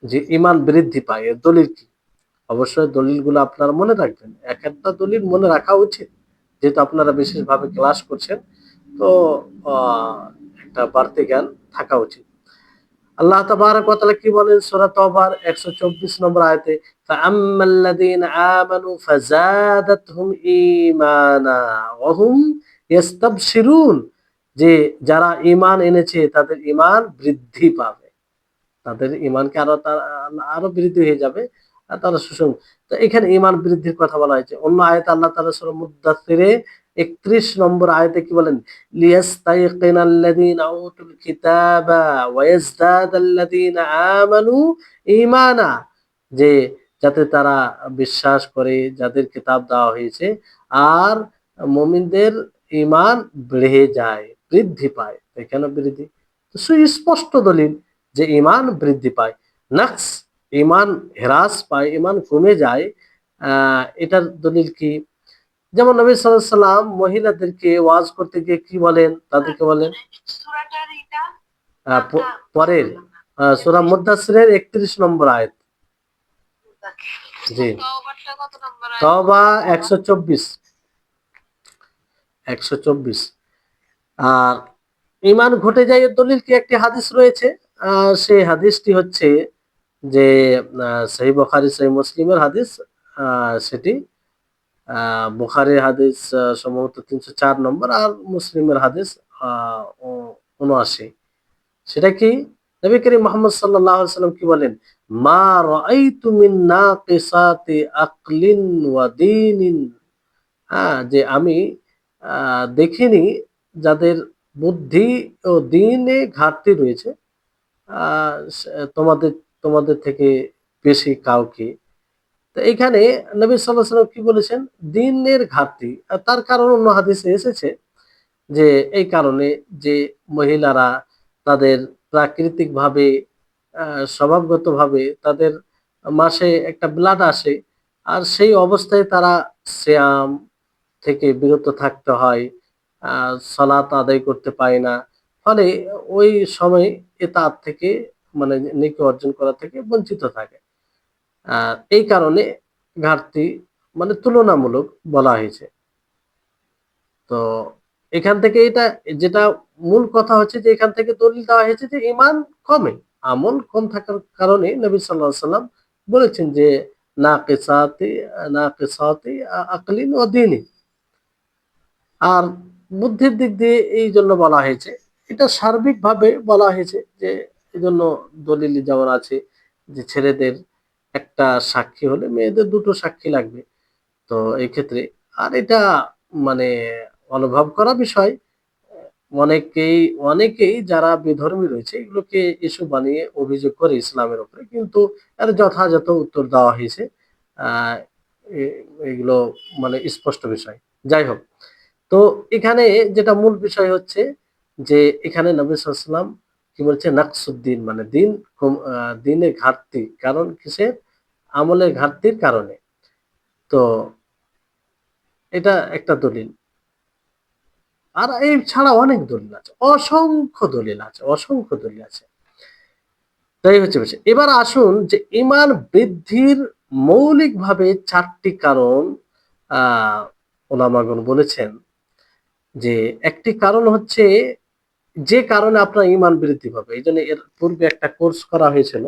যে ঈমান বৃদ্ধি পায়, এর দলিল কি? অবশ্যই দলিলগুলো আপনারা মনে রাখবেন, এক একটা দলিল মনে রাখা উচিত, যেহেতু আপনারা বিশেষভাবে ক্লাস করছেন। তো একটা বাড়তি জ্ঞান থাকা উচিত। আল্লাহ তাবারাক ওয়া তাআলা কি বলেন সূরা তওবার ১২৪ নম্বর আয়াতে? ফাআম্মাল্লাযীনা আমানু ফাযাদাতহুম ঈমানা ওয়া হুম ইস্তাবশিরুন, যে যারা ঈমান এনেছে তাদের ঈমান বৃদ্ধি পাবে, তাদের ঈমানকে আরো বৃদ্ধি হয়ে যাবে, আর তারা সুসং। তো এখানে ঈমান বৃদ্ধির কথা বলা হয়েছে। অন্য আয়াতে আল্লাহ তাআলা সূরা মুদ্দাসসিরে ৩১ নম্বর আয়াতে কি বলেন? লিয়াস্তাইকিনাল্লাযীনা উতুল কিতাবা ওয়া ইয়াজদাদাল্লাযীনা আমানু ঈমানা, যে যাতে তারা বিশ্বাস করে, যাদের কিতাব দেওয়া হয়েছে, আর মুমিনদের ঈমান বেড়ে যায়, বৃদ্ধি পায়। এখানে বৃদ্ধি তো সুস্পষ্ট দলিল যে ঈমান বৃদ্ধি পায়। নাকস, ঈমান হ্রাস পায়, ঈমান কমে যায়, এটার দলিল কি? যেমন নবী সাল্লাল্লাহু আলাইহি ওয়াসাল্লাম মহিলাদেরকে ওয়াজ করতে গিয়ে কি বলেন? তাদেরকে বলেন, পরের সূরা মুদ্দাসসিরের ৩১ নম্বর আয়াত। জি, তওবা ১২৪। আর ঈমান ঘটে যায় এর দলিল কি? একটি হাদিস রয়েছে, সেই হাদিসটি হচ্ছে যে সহিহ বুখারী, সহিহ মুসলিমের হাদিস। সেটি বুখারীর হাদিস সম্ভবত ৩০৪ নম্বর, আর মুসলিমের হাদিস ৭৯। সেটা কি? নবী করিম মুহাম্মদ সাল্লাল্লাহু আলাইহি ওয়াসাল্লাম কি বলেন, মা রাআইতু মিন নাকিসাতি আকলিন ওয়া দীনিন, হ্যাঁ, যে আমি দেখিনি যাদের বুদ্ধি ও দ্বীনে ঘাটতি রয়েছে আ তোমাদের তোমাদের থেকে বেশি কাউকে। তো এইখানে নবী সাল্লাল্লাহু আলাইহি ওয়াসাল্লাম কি বলেছেন? দ্বীনের ঘাটতি। তার কারণ অন্য হাদিসে এসেছে যে এই কারণে যে মহিলারা তাদের প্রাকৃতিকভাবে আ স্বভাবগতভাবে তাদের মাসে একটা ব্লাড আসে। আর সেই অবস্থায় তারা সিয়াম থেকে বিরত থাকতে হয়। আ সালাত আদায় করতে পারে না। ফলে ওই সময় এতাত থেকে মানে নেকি অর্জন করা থেকে বঞ্চিত থাকে। এই কারণে ঘাটতি মানে তুলনামূলক বলা হয়েছে। তো এখান থেকে এটা যেটা মূল কথা হচ্ছে যে এখান থেকে দলিল দেওয়া হয়েছে যে ঈমান কমে। আমল কম থাকার কারণে নবী সাল্লাল্লাহু আলাইহি ওয়াসাল্লাম বলেছেন যে নাকিসাতি নাকিসাতি আকলিন ওয়া দীনিন। আর বুদ্ধির দিক দিয়ে এইজন্য বলা হয়েছে। এটা সার্বিকভাবে বলা হয়েছে যে এজন্য দলিল যেমন আছে যে ছেলেদের ১ টা সাক্ষী হলে মেয়েদের ২ টো সাক্ষী লাগবে। তো এই ক্ষেত্রে আর এটা মানে অনুভব করা বিষয়। অনেকেই অনেকেই যারা বিধর্মী রয়েছে এগুলোকে ইস্যু বানিয়ে অভিযোগ করে ইসলামের উপরে। কিন্তু এর যথাযথ উত্তর দেওয়া হয়েছে। আ এ এগুলো মানে স্পষ্ট বিষয়। যাই হোক। তো এখানে যেটা মূল বিষয় হচ্ছে যে এখানে নবী সাল্লাল্লাহু আলাইহি ওয়াসাল্লাম কি বলছে নাকসুদ্দিন মানে দিন কম দিনের ঘাটতি। কারণ কিসের? আমলের ঘাটতির কারণে। তো এটা একটা দলিল। আর এই ছাড়া অনেক দলিল আছে। অসংখ্য দলিল আছে, অসংখ্য দলিল আছে। তাই হচ্ছে বিষয়। এবার আসুন যে ঈমান বৃদ্ধির মৌলিকভাবে ৪ টি কারণ আ ওলামাগণ বলেছেন যে একটি কারণ হচ্ছে যে কারণে আপনার ঈমান বৃদ্ধি পাবে। এইজন্য এর পূর্বে একটা কোর্স করা হয়েছিল।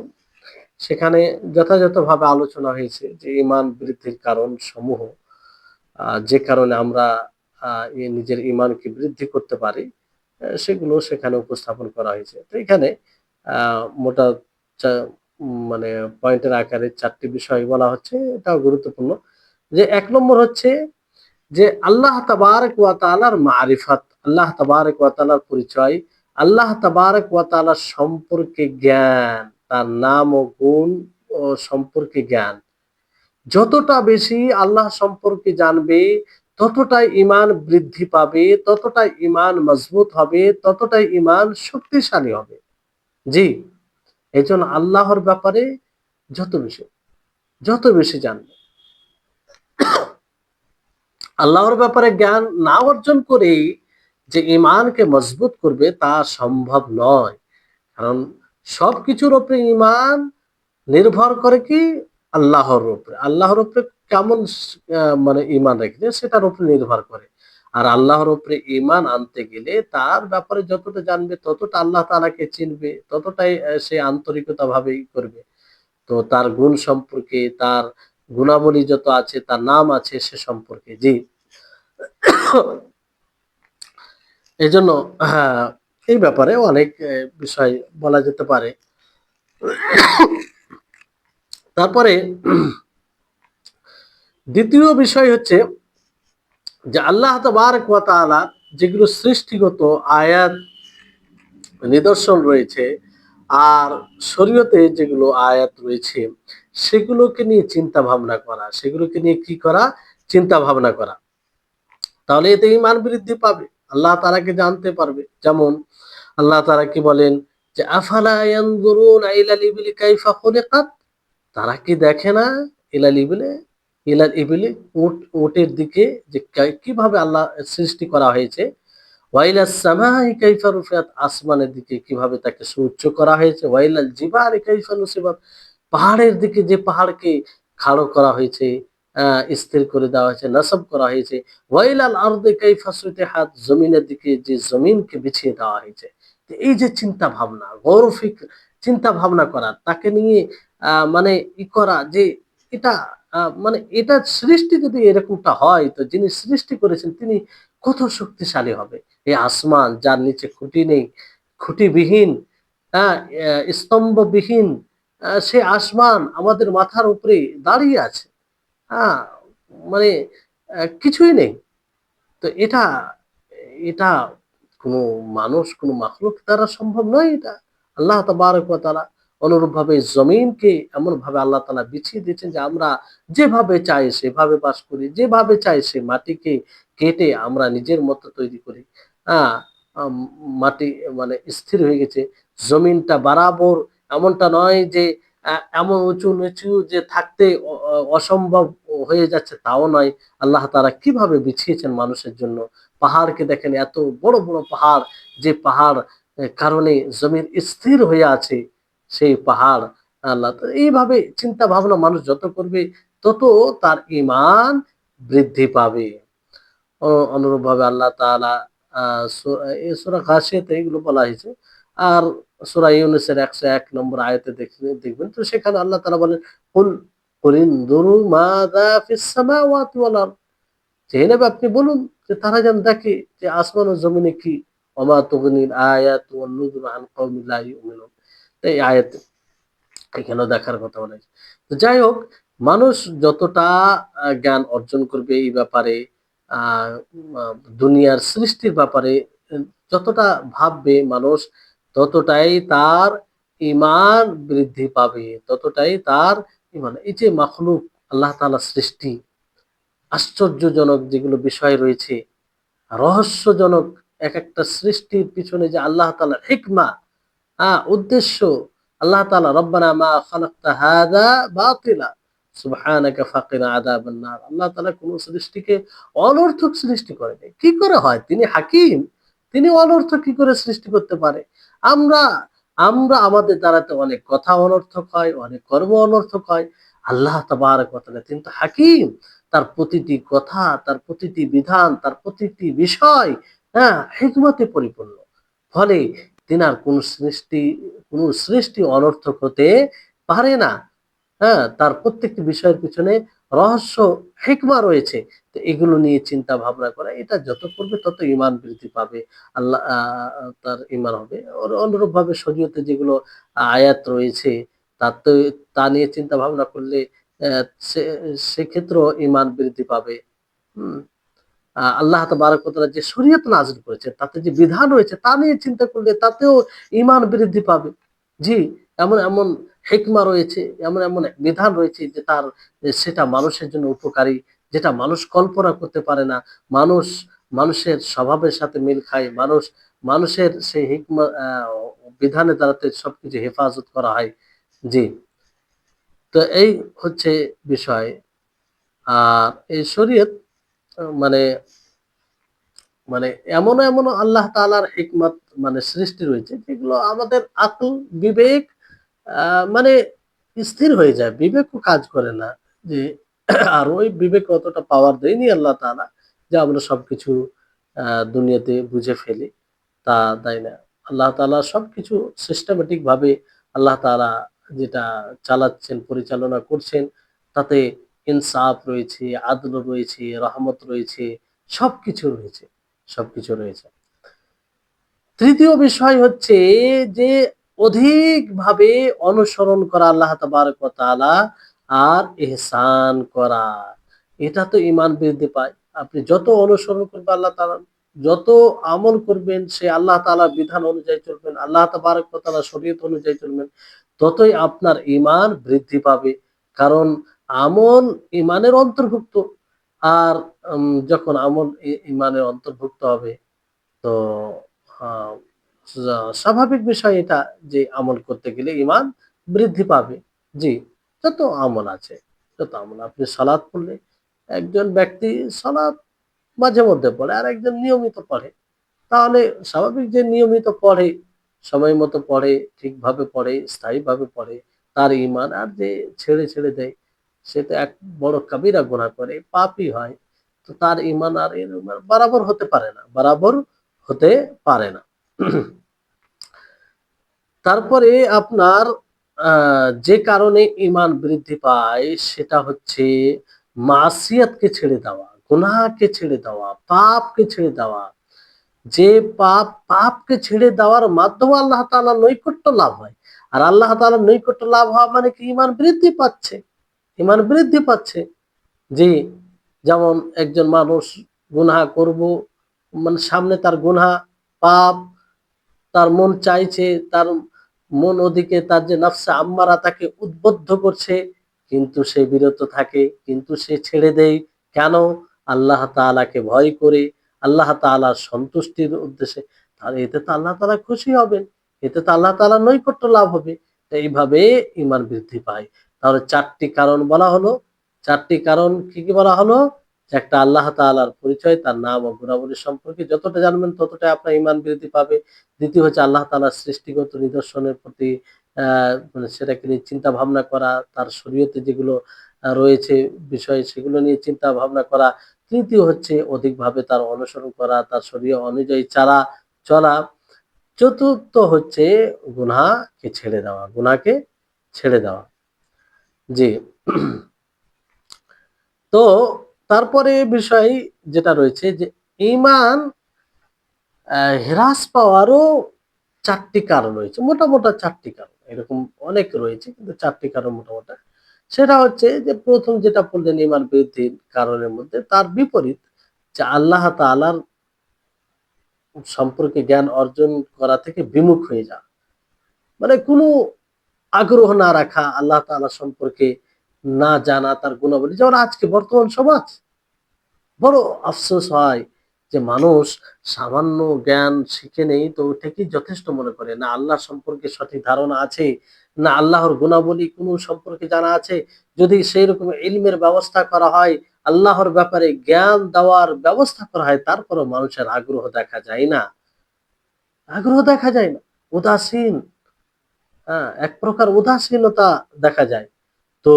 সেখানে যথাযথভাবে আলোচনা হয়েছে যে ঈমান বৃদ্ধির কারণসমূহ যে কারণে আমরা আ নিজের ঈমানকে বৃদ্ধি করতে পারি, সেগুলো সেখানে উপস্থাপন করা হয়েছে। তো এখানে আ মোটা চা মানে পয়েন্টের আকারে ৪ টি বিষয় বলা হচ্ছে। এটাও গুরুত্বপূর্ণ। যে ১ নম্বর হচ্ছে যে আল্লাহ তাবারাক ওয়া তাআলার মারিফাত, আল্লাহ তাবারাক ওয়া তাআলার পরিচয়, আল্লাহ তাবারাক ওয়া তাআলার সম্পর্কে জ্ঞান, তার নাম ও গুণ ও সম্পর্কে জ্ঞান। যতটা বেশি আল্লাহ সম্পর্কে জানবে, ততটাই ঈমান বৃদ্ধি পাবে, ততটাই ঈমান মজবুত হবে, ততটাই ঈমান শক্তিশালী হবে। জি, এজন্য আল্লাহর ব্যাপারে যত বেশি, যত বেশি জানবে। আল্লাহর ব্যাপারে জ্ঞান না অর্জন করেই যে ঈমানকে মজবুত করবে তা সম্ভব নয়। কারণ সবকিছুর উপরে ঈমান নির্ভর করে কি আল্লাহর উপরে। আল্লাহর উপরে কেমন মানে ঈমান রেখেছে সেটার উপরে নির্ভর করে। আর আল্লাহর উপরে ঈমান আনতে গেলে তার ব্যাপারে যতটা জানবে ততটা আল্লাহ তাআলাকে চিনবে, ততটাই সে আন্তরিকতা ভাবেই করবে। তো তার গুণ সম্পর্কে, তার গুণাবলী যত আছে, তার নাম আছে সে সম্পর্কে। জি। এজন্য হ্যাঁ, এই ব্যাপারে অনেক বিষয় বলা যেতে পারে। তারপরে ২য় বিষয় হচ্ছে যে আল্লাহ তাবারাক ওয়া তাআলা যেগুলো সৃষ্টিগত আয়াত নিদর্শন রয়েছে আর শরীয়তে যেগুলো আয়াত রয়েছে সেগুলোকে নিয়ে চিন্তা ভাবনা করা, সেগুলোকে নিয়ে কি করা? চিন্তা ভাবনা করা। তাহলে এতে ঈমান বৃদ্ধি পাবে। আল্লাহ তাআলাকে জানতে পারবে। যেমন আল্লাহ তাআলা কি বলেন যে আফালা ইয়ানজুরুনা ইলাল ইবলি কাইফা খুলিকাত, তারা কি দেখে না ইলাল ইবলি উটের দিকে যে কিভাবে আল্লাহ সৃষ্টি করা হয়েছে, ওয়াইলাস সামাই কাইফা রুফিআত, আসমানের দিকে কিভাবে তাকে সুউচ্চ করা হয়েছে, ওয়াইলাল জিবালি কাইফা নুসিবাত, পাহাড়ের দিকে যে পাহাড়কে খাড়ো করা হয়েছে, স্থির করে দেওয়া হয়েছে, নাসব করা হয়েছে, ওয়াইলাল আরদি কাইফা সুতিহাত, জমিনের দিকে যে জমিনকে বিছিয়ে দেওয়া হয়েছে। তো এই যে চিন্তা ভাবনা, গৌর ফিক্র, চিন্তা ভাবনা করা, তাকে নিয়ে মানে করা যে এটা মানে এটা সৃষ্টি যদি এরকমটা হয় তো যিনি সৃষ্টি করেছেন তিনি কত শক্তিশালী হবে। এই আসমান যার নিচে খুঁটি নেই, খুঁটিবিহীন, হ্যাঁ, স্তম্ভবিহীন সে আসমান আমাদের মাথার উপরে দাঁড়িয়ে আছে। হ্যাঁ, মানে কিছুই নেই। তো এটা এটা কোনো মানুষ, কোনো মাখলুক দ্বারা সম্ভব নয় এটা। আল্লাহ তাবারক ওয়া তাআলা অনুরূপভাবে জমিনকে এমনভাবে আল্লাহ তাআলা বিছিয়ে দিয়েছেন যে আমরা যেভাবে চাই সেভাবে বাস করি। যেভাবে চাই সে মাটিকে কেটে আমরা নিজের মতো তৈরি করি। আ আম মাটি মানে স্থির হয়ে গেছে। জমিনটা বরাবর এমনটা নয় যে এমন উঁচু-নিচু যে থাকতে অসম্ভব হয়ে যাচ্ছে তাও নয়। আল্লাহ তাআলা কিভাবে বিছিয়েছেন মানুষের জন্য। পাহাড়কে দেখেন এত বড়, বড় পাহাড়, যে পাহাড় কারণে জমিন স্থির হয়ে আছে সেই পাহাড় আল্লাহ তো এইভাবে চিন্তা ভাবনা মানুষ যত করবে তত তার ঈমান বৃদ্ধি পাবে। অনুরূপভাবে আল্লাহ তাআলা আ সু এই সূরা গাশিয়াতে এগুলো বলা হয়েছে। আর সূরা ইউনূসের ১০১ নম্বর আয়াতে দেখবেন তো সেখানে আল্লাহ তাআলা বলেন, "কুল কুল ইনজুরু মাযা ফিস সামাওয়াতি ওয়াল আরদ।" হে নবী আপনি বলুন যে তারা যেন দেখে যে আসমান ও জমিনে কি, ওমা তুগনিল আয়াতু ওয়ান নুযুরু আন কওমিন লা ইউমিনুন। তো এই আয়াত এখানেও দেখার কথা বলেছে। তো যাই হোক, মানুষ যতটা জ্ঞান অর্জন করবে এই ব্যাপারে, আ আ দুনিয়ার সৃষ্টির ব্যাপারে যতটা ভাববে মানুষ, ততটাই তার ঈমান বৃদ্ধি পাবে। ততটাই তার ঈমান এই যে মাখলুক আল্লাহ তাআলার সৃষ্টি, আশ্চর্যজনক যেগুলো বিষয় রয়েছে, রহস্যজনক একেকটা সৃষ্টির পিছনে যে আল্লাহ তাআলার হিকমা, উদ্দেশ্য, আল্লাহ তাআলা রব্বানা মা খালাকতা হাযা বাতিলা সুবহানাকা ফাকিনা আযাবান নার। আল্লাহ তাআলা কোন সৃষ্টিকে অনর্থক সৃষ্টি করেনি। কি করে হয়? তিনি হাকিম। তিনি অনর্থক কি করে সৃষ্টি করতে পারে? আমরা আমরা আমাদের দ্বারাতে অনেক কথা অনর্থক হয়, অনেক কর্ম অনর্থক হয়। আল্লাহ তাবারক ওয়া তাআলা তিনি তো হাকিম। তার প্রতিটি কথা, তার প্রতিটি বিধান, তার প্রতিটি বিষয় হিকমতে পরিপূর্ণ। ফলে তিনার কোন সৃষ্টি অনর্থক হতে পারে না। তার প্রত্যেকটি বিষয়ের পিছনে রহস্য, হিকমা রয়েছে। তো এগুলো নিয়ে চিন্তা ভাবনা করা, এটা যত করবে তত ঈমান বৃদ্ধি পাবে। আল্লাহ তার ঈমান হবে। অনুরূপভাবে শরীয়তে যেগুলো আয়াত রয়েছে তাতে তা নিয়ে চিন্তা ভাবনা করলে অ্যা সে সেক্ষেত্রেও ঈমান বৃদ্ধি পাবে। হুম? আল্লাহ তাবারাক ওয়া তাআলা যে শরীয়ত নাযিল করেছেন, তাতে যে বিধান রয়েছে তা নিয়ে চিন্তা করলে তাতেও ঈমান বৃদ্ধি পাবে। জি, এমন হিকমা রয়েছে, এমন বিধান রয়েছে যে তার সেটা মানুষের জন্য উপকারী, যেটা মানুষ কল্পনা করতে পারে না। মানুষ মানুষের স্বভাবের সাথে মিল খায়। মানুষের সেই হিকমা বিধানের দ্বারাতে সবকিছু হেফাজত করা হয়। জি, তো এই হচ্ছে বিষয়। আর এই শরীয়ত মানে মানে এমনও আল্লাহ তাআলার হিকমত মানে সৃষ্টি রয়েছে যেগুলো আমাদের আকল, বিবেক আ মানে স্থির হয়ে যায়। বিবেকও কাজ করে না। যে আর ওই বিবেক অতটা পাওয়ার দেয়নি আল্লাহ তাআলা যে আমরা সবকিছু আ দুনিয়াতে বুঝে ফেলি। তা দেয় না। আল্লাহ তাআলা সবকিছু সিস্টেমেটিক ভাবে আল্লাহ তাআলা যেটা চালাচ্ছেন, পরিচালনা করছেন তাতে ইনসাফ রয়েছে, আদল রয়েছে, রহমত রয়েছে, সবকিছু রয়েছে। সবকিছু রয়েছে। তৃতীয় বিষয় হচ্ছে যে অধিকভাবে অনুসরণ করা আল্লাহ তাবারক ওয়া তাআলা আর ইহসান করা। এটা তো ঈমান বৃদ্ধি পায়। আপনি যত অনুসরণ করবেন আল্লাহ তাআলার, যত আমল করবেন সে আল্লাহ তাআলার বিধান অনুযায়ী চলবেন, আল্লাহ তাবারক ওয়া তাআলার শরীয়ত অনুযায়ী চলবেন, ততই আপনার ঈমান বৃদ্ধি পাবে। কারণ আমল ঈমানের অন্তর্ভুক্ত। আর যখন আমল ঈমানের অন্তর্ভুক্ত হবে তো আ স্বাভাবিক বিষয় এটা যে আমল করতে গেলে ঈমান বৃদ্ধি পাবে। জি, যত আমল আছে, যত আমল আপনি সালাত পড়লে একজন ব্যক্তি সালাত মাঝে মধ্যে পড়ে, আরেকজন নিয়মিত পড়ে। তাহলে স্বাভাবিক যে নিয়মিত পড়ে, সময় মতো পড়ে, ঠিকভাবে পড়ে, স্থায়ীভাবে পড়ে, তার ঈমান। আর যে ছেড়ে দেয় সে তো এক বড় কাবিরা গুনাহ করে, পাপই হয়। তো তার ঈমান আর এর ঈমান বরাবর হতে পারে না। বরাবর হতে পারে না। তারপরে আপনার আ যে কারণে ঈমান বৃদ্ধি পায় সেটা হচ্ছে মাসিয়াতকে ছেড়ে দেওয়া, গুনাহকে ছেড়ে দেওয়া, পাপকে ছেড়ে দেওয়া। যে পাপকে ছেড়ে দেওয়ার মাধ্যমে আল্লাহ তাআলার নৈকট্য লাভ হয়। আর আল্লাহ তাআলার নৈকট্য লাভ হওয়া মানে কি? ঈমান বৃদ্ধি পাচ্ছে। ঈমান বৃদ্ধি পাচ্ছে। জি, যেমন একজন মানুষ গুনাহ করব, মানে সামনে তার গুনাহ, পাপ, তার মন চাইছে, তার মন ওদিকে, তার যে নফসে আম্মারা তাকে উদ্বুদ্ধ করছে, কিন্তু সে বিরত থাকে, কিন্তু সে ছেড়ে দেয়। কেন? আল্লাহ তাআলাকে ভয় করে, আল্লাহ তাআলার সন্তুষ্টির উদ্দেশ্যে। তাহলে এতে তো আল্লাহ তাআলা খুশি হবেন। এতে তো আল্লাহ তাআলার নৈকট্য লাভ হবে। তো এইভাবে ঈমান বৃদ্ধি পায়। তাহলে ৪ টি কারণ বলা হলো। ৪ টি কারণ কি, কি বলা হলো? যে একটা আল্লাহ তাআলার পরিচয়, তার নাম ও গুণাবলী সম্পর্কে যতটা জানবেন ততটাই আপনার ঈমান বৃদ্ধি পাবে। দ্বিতীয় হচ্ছে আল্লাহ তাআলার সৃষ্টিগত নিদর্শনের প্রতি মানে সেটাকে নিয়ে চিন্তা ভাবনা করা, তার শরীয়তে যেগুলো রয়েছে বিষয় সেগুলো নিয়ে চিন্তা ভাবনা করা। তৃতীয় হচ্ছে অধিকভাবে তার অনুসরণ করা, তার শরীয় অনুযায়ী চলা। চতুর্থ হচ্ছে গুনাহকে ছেড়ে দেওয়া, গুনাহকে ছেড়ে দেওয়া। জি। তো তারপরে বিষয় যেটা রয়েছে যে ঈমান হ্রাস পাওয়ারও ৪ টি কারণ রয়েছে। মোটা ৪ টি কারণ। এরকম অনেক রয়েছে কিন্তু ৪ টি কারণ মোটা। সেটা হচ্ছে যে ১ম যেটা বললেন ঈমান বৃদ্ধির কারণের মধ্যে তার বিপরীত যে আল্লাহ তাআলার সম্পর্কে জ্ঞান অর্জন করা থেকে বিমুখ হয়ে যাওয়া। মানে কোনো আগ্রহ না রাখা আল্লাহ তাআলা সম্পর্কে, না জানা তার গুণাবলী। যেমন আজকে বর্তমান সমাজ বড় আফসোস হয় যে মানুষ সামান্য জ্ঞান শিখে নেই তো ওটাকেই যথেষ্ট মনে করে। না আল্লাহ সম্পর্কে সঠিক ধারণা আছে, না আল্লাহর গুণাবলী কোন সম্পর্কে জানা আছে। যদি সেইরকম ইলমের ব্যবস্থা করা হয়, আল্লাহর ব্যাপারে জ্ঞান দেওয়ার ব্যবস্থা করা হয়, তারপরেও মানুষের আগ্রহ দেখা যায় না। আগ্রহ দেখা যায় না। উদাসীন, হ্যাঁ? এক প্রকার উদাসীনতা দেখা যায়। তো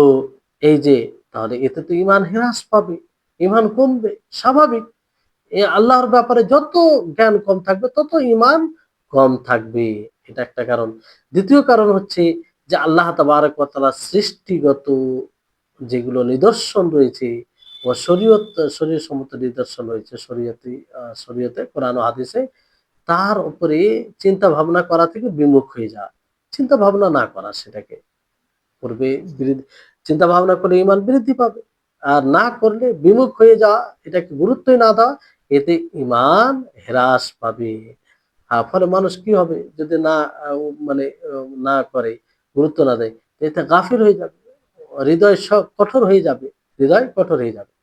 এই যে তাহলে এতে তো ঈমান হ্রাস পাবে, ঈমান কমবে, স্বাভাবিক। আল্লাহর ব্যাপারে যত জ্ঞান কম থাকবে তত ঈমান কম থাকবে। এটা একটা কারণ। ২য় কারণ হচ্ছে যে আল্লাহ তাবারাক ওয়া তাআলার সৃষ্টিগত যেগুলো নিদর্শন রয়েছে ও শরীয়তসম্মত নিদর্শন রয়েছে শরীয়তে কোরআন ও হাদিসে, তার উপরে চিন্তা ভাবনা করা থেকে বিমুখ হয়ে যাওয়া। চিন্তা ভাবনা না করা সেটাকে। করবে চিন্তা ভাবনা করলে ঈমান বৃদ্ধি পাবে। আর না করলে বিমুখ হয়ে যাওয়া, এটাকে গুরুত্বই না দেওয়া, এতে ঈমান হ্রাস পাবে। ফলে মানুষ কি হবে? যদি না মানে না করে, গুরুত্ব না দেয়, এতে গাফিল হয়ে যাবে। হৃদয় কঠোর হয়ে যাবে। হৃদয় কঠোর হয়ে যাবে।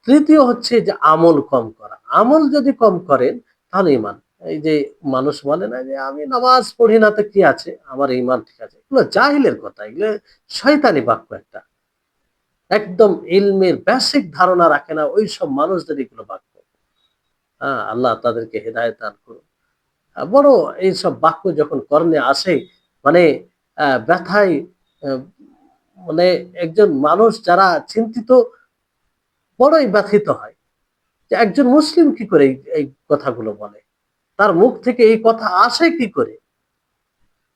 ৩য় হচ্ছে যে আমল কম করা। আমল যদি কম করেন তাহলে ঈমান। এই যে মানুষ বলে না যে আমি নামাজ পড়ি না তো কি আছে? আমার ঈমান ঠিক আছে। এগুলো জাহিলের কথা। এগুলো শয়তানি বাক্য একটা। একদম ইলমের বেসিক ধারণা রাখে না ওইসব মানুষদের এগুলো বাক্য। আল্লাহ তাদেরকে হেদায়েত দান করুন। বড় এইসব বাক্য যখন কর্ণে আসে মানে ব্যথায় আ মানে একজন মানুষ যারা চিন্তিত বড়ই ব্যথিত হয়। যে একজন মুসলিম কি করে এই কথাগুলো বলে? তার মুখ থেকে এই কথা আসে কি করে?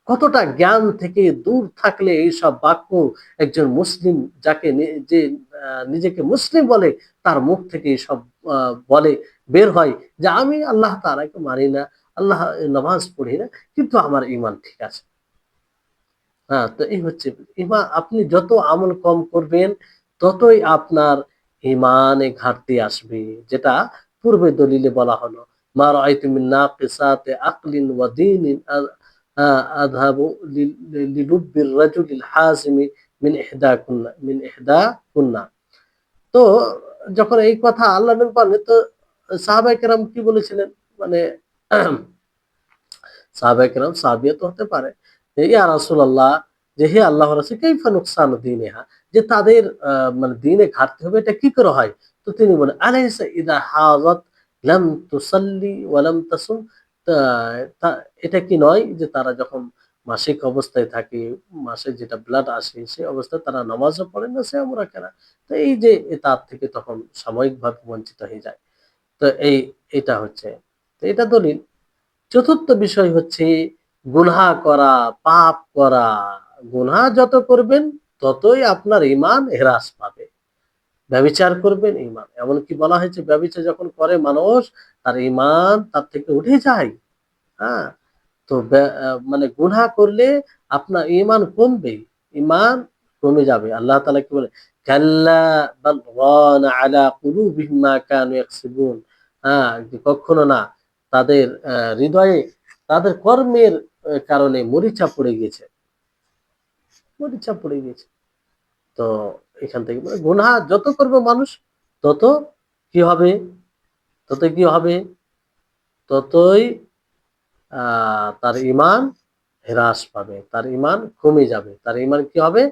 কতটা জ্ঞান থেকে দূর থাকলে এইসব বাক্য একজন মুসলিম যাকে যে নিজেকে মুসলিম বলে তার মুখ থেকে এসব বলে বের হয় যে আমি আল্লাহ তাআলাকে মানি না, আল্লাহ নামাজ পড়ি না, কিন্তু আমার ঈমান ঠিক আছে। হ্যাঁ, তো এই হচ্ছে আপনি যত আমল কম করবেন ততই আপনার ঈমানে ঘাটতি আসবে। যেটা পূর্বে দলিলে বলা হলো, মা রাআইতু মিন নাকিসাতি আকলিন ওয়া দীনিন আ আযহাবু লিলুব্বির রাজুলিল হাজিমি মিন ইহদাকুন্না। তো যখন এই কথা আল্লাহ নবী বললেন তো সাহাবায়ে কেরাম কি বলেছিলেন? মানে সাহাবায়ে কেরাম সাহাবিয়া তো হতে পারে। যে ইয়া রাসূলুল্লাহ, যে হে আল্লাহর রাসূল কাইফা নুকসানু দীনিহা, যে তাদের মানে দ্বীনে ঘাটতি হবে এটা কি করে হয়? তো তিনি বলেন আলাইসা ইযা হাযাত লাম তুসাল্লি ওয়া লাম তাসুম, তা তা এটা কি নয় যে তারা যখন মাসিক অবস্থায় থাকে, মাসে যেটা ব্লাড আসে সেই অবস্থায় তারা নামাজও পড়ে না, সিয়ামও রাখে না। তো এই যে তার থেকে তখন সাময়িকভাবে বঞ্চিত হয়ে যায়। তো এটা হচ্ছে। তো এটা দলিল। ৪র্থ বিষয় হচ্ছে গুনাহ করা, পাপ করা। গুনাহ যত করবেন ততই আপনার ঈমান হ্রাস পাবে। ব্যভিচার করবেন ঈমান। এমনকি বলা হয়েছে ব্যভিচার যখন করে মানুষ তার ঈমান তার থেকে উঠে যায়। হ্যাঁ? তো মানে গুনাহ করলে আপনার ঈমান কমবে। ঈমান কমে যাবে। আল্লাহ তাআলা কি বলে? কাল্লা বাল রানা আলা কুলুবিহিম মা কানু ইয়াকসিবুন। হ্যাঁ, যে কখনো না। তাদের হৃদয়ে তাদের কর্মের কারণে মরিচা পড়ে গেছে। মরিচা পড়ে গেছে। তো এখান থেকে মানে গুনাহ যত করবে মানুষ তত কি হবে? তত কি হবে? ততই তার ঈমান হ্রাস পাবে। তার ঈমান কমে যাবে। তার ঈমান কি হবে?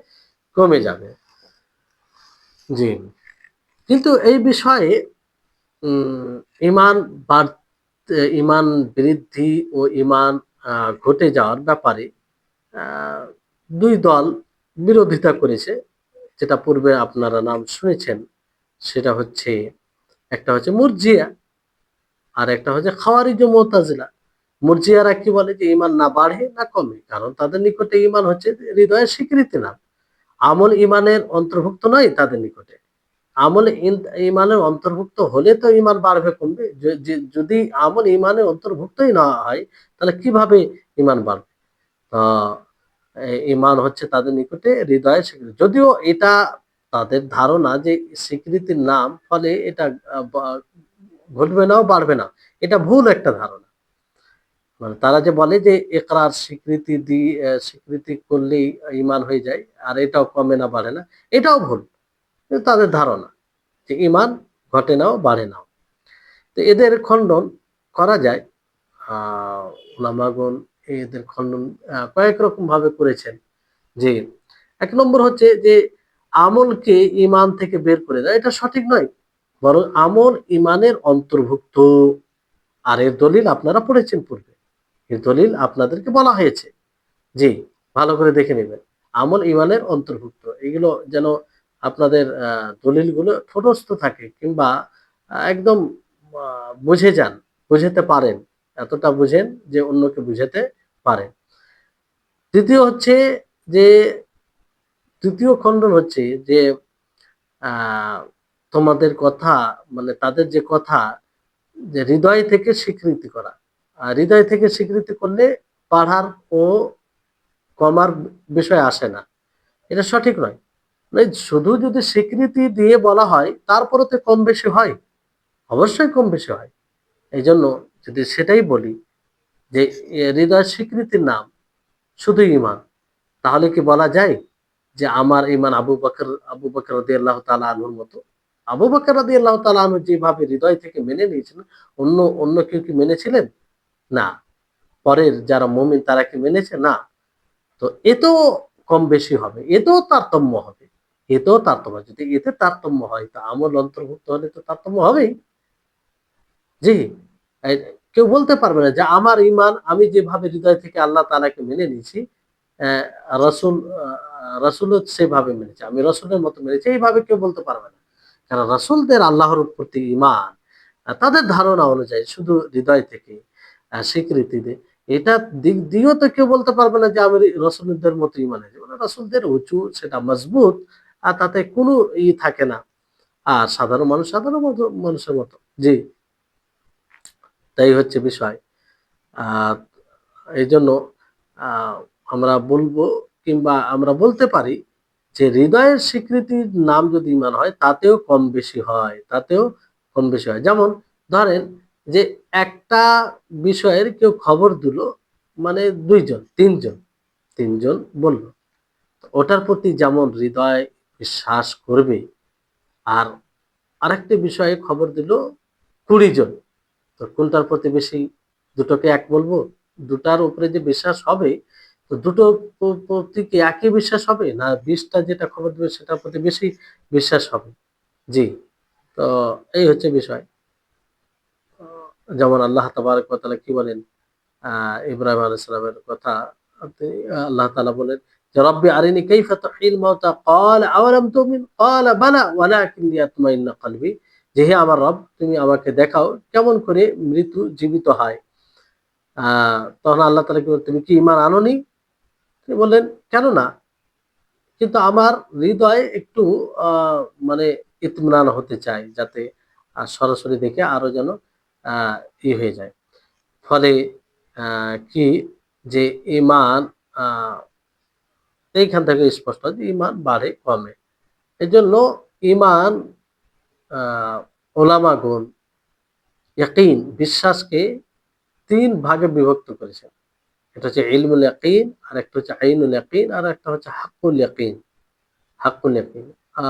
কমে যাবে। জি। কিন্তু এই বিষয়ে উম ঈমান ঈমান বৃদ্ধি ও ঈমান ঘটে যাওয়ার ব্যাপারে আ ২ দল বিরোধিতা করেছে। যেটা পূর্বে আপনারা নাম শুনেছেন। সেটা হচ্ছে একটা হচ্ছে মুরজিয়া আর একটা হচ্ছে খাওয়ারিজ ও মু'তাজিলা। মুরজিয়ারা কি বলে যে ঈমান না বাড়ে না কমে। কারণ তাদের নিকটে ঈমান হচ্ছে হৃদয়ের স্বীকৃতি নাম। আমল ঈমানের অন্তর্ভুক্ত নয় তাদের নিকটে। আমল ঈমানের অন্তর্ভুক্ত হলে তো ঈমান বাড়বে কমবে। যদি আমল ঈমানের অন্তর্ভুক্তই না হয় তাহলে কিভাবে ঈমান বাড়বে? আ ঈমান হচ্ছে তাদের নিকটে হৃদয়ের স্বীকৃতি। যদিও এটা তাদের ধারণা যে স্বীকৃতির নাম ফলে এটা বা ঘটবে নাও বাড়বে না। এটা ভুল একটা ধারণা। মানে তারা যে বলে যে ইকরার স্বীকৃতি করলেই ঈমান হয়ে যায় আর এটাও কমে না বাড়ে না, এটাও ভুল। কিন্তু তাদের ধারণা যে ঈমান ঘটে নাও বাড়ে নাও। তো এদের খণ্ডন করা যায়। আ উলামাগণ এদের খণ্ডন কয়েক রকম ভাবে করেছেন। যে ১ নম্বর হচ্ছে যে আমলকে ঈমান থেকে বের করে দেয়। এটা সঠিক নয়। বরং আমল ঈমানের অন্তর্ভুক্ত। আর এর দলিল আপনারা পড়েছেন পূর্বে। এর দলিল আপনাদেরকে বলা হয়েছে। জি, ভালো করে দেখে নিবেন। আমল ঈমানের অন্তর্ভুক্ত। এগুলো যেন আপনাদের দলিলগুলো ঠোঁটস্থ থাকে কিংবা একদম আ বুঝে যান, বুঝাতে পারেন। এতটা বুঝেন যে অন্যকে বুঝাতে পারেন। ২য় হচ্ছে যে ২য় খণ্ডন হচ্ছে যে আ তোমাদের কথা মানে তাদের যে কথা যে হৃদয় থেকে স্বীকৃতি করা। হৃদয় থেকে স্বীকৃতি করলে বাড়ার ও কমার বিষয় আসে না। এটা সঠিক নয়। মানে শুধু যদি স্বীকৃতি দিয়ে বলা হয় তারপরেও তো কম বেশি হয়। অবশ্যই কম বেশি হয়। এইজন্য যদি সেটাই বলি যে হৃদয়ের স্বীকৃতির নাম শুধু ঈমান। তাহলে কি বলা যায় যে আমার ঈমান আবু বকর রাদিয়াল্লাহু তাআলা আনহুর মতো? আবু বকর রাদিয়াল্লাহু তাআলা আনহু যেভাবে হৃদয় থেকে মেনে নিয়েছিলেন, অন্য কেউ কি মেনেছিলেন? না। পরের যারা মুমিন তারা কি মেনেছে? না। তো এতেও কম বেশি হবে। এতেও তারতম্য হবে। এতেও তারতম্য যদি এতে তারতম্য হয় তো আমল অন্তর্ভুক্ত হলে তো তারতম্য হবেই। জি। এই কেউ বলতে পারবে না যে আমার ঈমান আমি যেভাবে হৃদয় থেকে আল্লাহ তাআলাকে মেনে নিয়েছি, অ্যা রাসূল রাসূলও সেভাবে মেনেছে। আমি রাসূলের মতো মেনেছি। এইভাবে কেউ বলতে পারবে না। কারণ রাসূলদের আল্লাহর প্রতি ঈমান তাদের ধারণা অনুযায়ী শুধু হৃদয় থেকে স্বীকৃতি দেয়। এটা দিক দিয়েও তো কেউ বলতে পারবে না যে আমি রাসূলদের মতো ঈমান এনেছি। মানে রাসূলদের উঁচু সেটা মজবুত তাতে কোনো থাকে না। আর সাধারণ মানুষ সাধারণ মানুষের মতো। জি। এটাই হচ্ছে বিষয়। আ এইজন্য আ আমরা বলবো কিংবা আমরা বলতে পারি যে হৃদয়ের স্বীকৃতির নাম যদি ঈমান হয় তাতেও কম বেশি হয়, তাতেও কম বেশি হয়। যেমন ধরেন যে একটা বিষয়ের কেউ খবর দিল মানে ২ জন, ৩ জন বলল। ওটার প্রতি যেমন হৃদয় বিশ্বাস করবে আর আরেকটি বিষয়ে খবর দিল ২০ জন। তো কোনটার প্রতি বেশি দুটোকে এক বলবো? দুটার উপরে যে বিশ্বাস হবে, তো দুটো প্রতি কি একই বিশ্বাস হবে? না ২০ টা যেটা খবর দিবে সেটার প্রতি বেশি বিশ্বাস হবে? জি। তো এই হচ্ছে বিষয়। যেমন আল্লাহ তাবারাক ওয়া তাআলা কি বলেন? আ ইব্রাহিম আলাইহিস সালামের কথা আল্লাহ তাআলা বলেন যে, "রব্বি আরিনি কাইফা তুহয়িল মাউতা?" ক্বালা আওয়ালাম তুমিন? ক্বালা বালা ওয়ালাকিন লিয়াতমাইন্না কলবি। যে হে আমার রব তুমি আমাকে দেখাও কেমন করে মৃত্যু জীবিত হয়। আ তখন আল্লাহ তাআলা কি বললেন, "তুমি কি ঈমান আনোনি?" তিনি বললেন, "কেন না? কিন্তু আমার হৃদয় একটু আ মানে ইতমিনান হতে চাই, যাতে সরাসরি দেখে আরো যেন হয়ে যায়। ফলে কি যে ঈমান, আ এইখান থেকে স্পষ্ট যে ঈমান বাড়ে কমে। এজন্য ঈমান, আ ওলামাগণ ইয়াকিন বিশ্বাসকে ৩ ভাগে বিভক্ত করেছেন। এটা হচ্ছে ইলমুল ইয়াকিন, আরেকটা হচ্ছে আইনুল ইয়াকিন, আর একটা হচ্ছে হাক্কুল ইয়াকিন। হাক্কুল ইয়াকিন। আ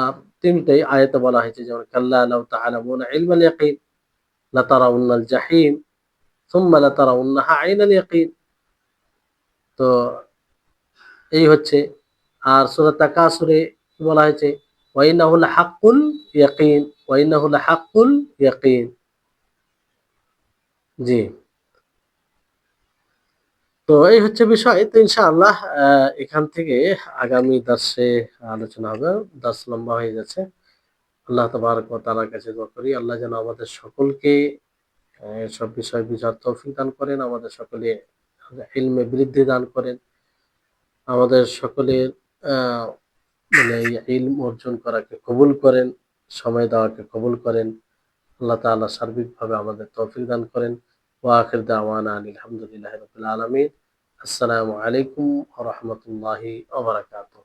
৩ টাই আয়াতে বলা হয়েছে, যেমন কাল্লা লাউ তা'লামুনা ইলমাল ইয়াকিন লাতারাউন্নাল জাহিম সুম্মা লাতারাউন্নাহা আইনাল ইয়াকিন। তো এই হচ্ছে। আর সূরা তাকাসুরে কি বলা হয়েছে? ওয়া ইন্নাহু লাহাক্কুল ইয়াকিন, ওয়া ইন্নাহু লাহাক্কুল ইয়াকিন। জি। তো এই হচ্ছে বিষয়। তো ইনশাআল্লাহ এখান থেকে আগামী দার্সে আলোচনা হবে। দার্স লম্বা হয়ে যাচ্ছে। আল্লাহ তাবারাক ওয়া তাআলার কাছে দোয়া করি, আল্লাহ যেন আমাদের সকলকে এসব বিষয় বুঝার তৌফিক দান করেন, আমাদের সকলে ইলমে বৃদ্ধি দান করেন, আমাদের সকলের আ মানে ইলম অর্জন করাকে কবুল করেন, সময় দেওয়াকে কবুল করেন। আল্লাহ তাআলা সার্বিকভাবে আমাদের তৌফিক দান করেন। ওয়া আখির দাওয়ানা আনিল হামদুলিল্লাহি রাব্বিল আলামিন। আসসালামু আলাইকুম ওয়া রাহমাতুল্লাহি ওয়া বারাকাতুহু।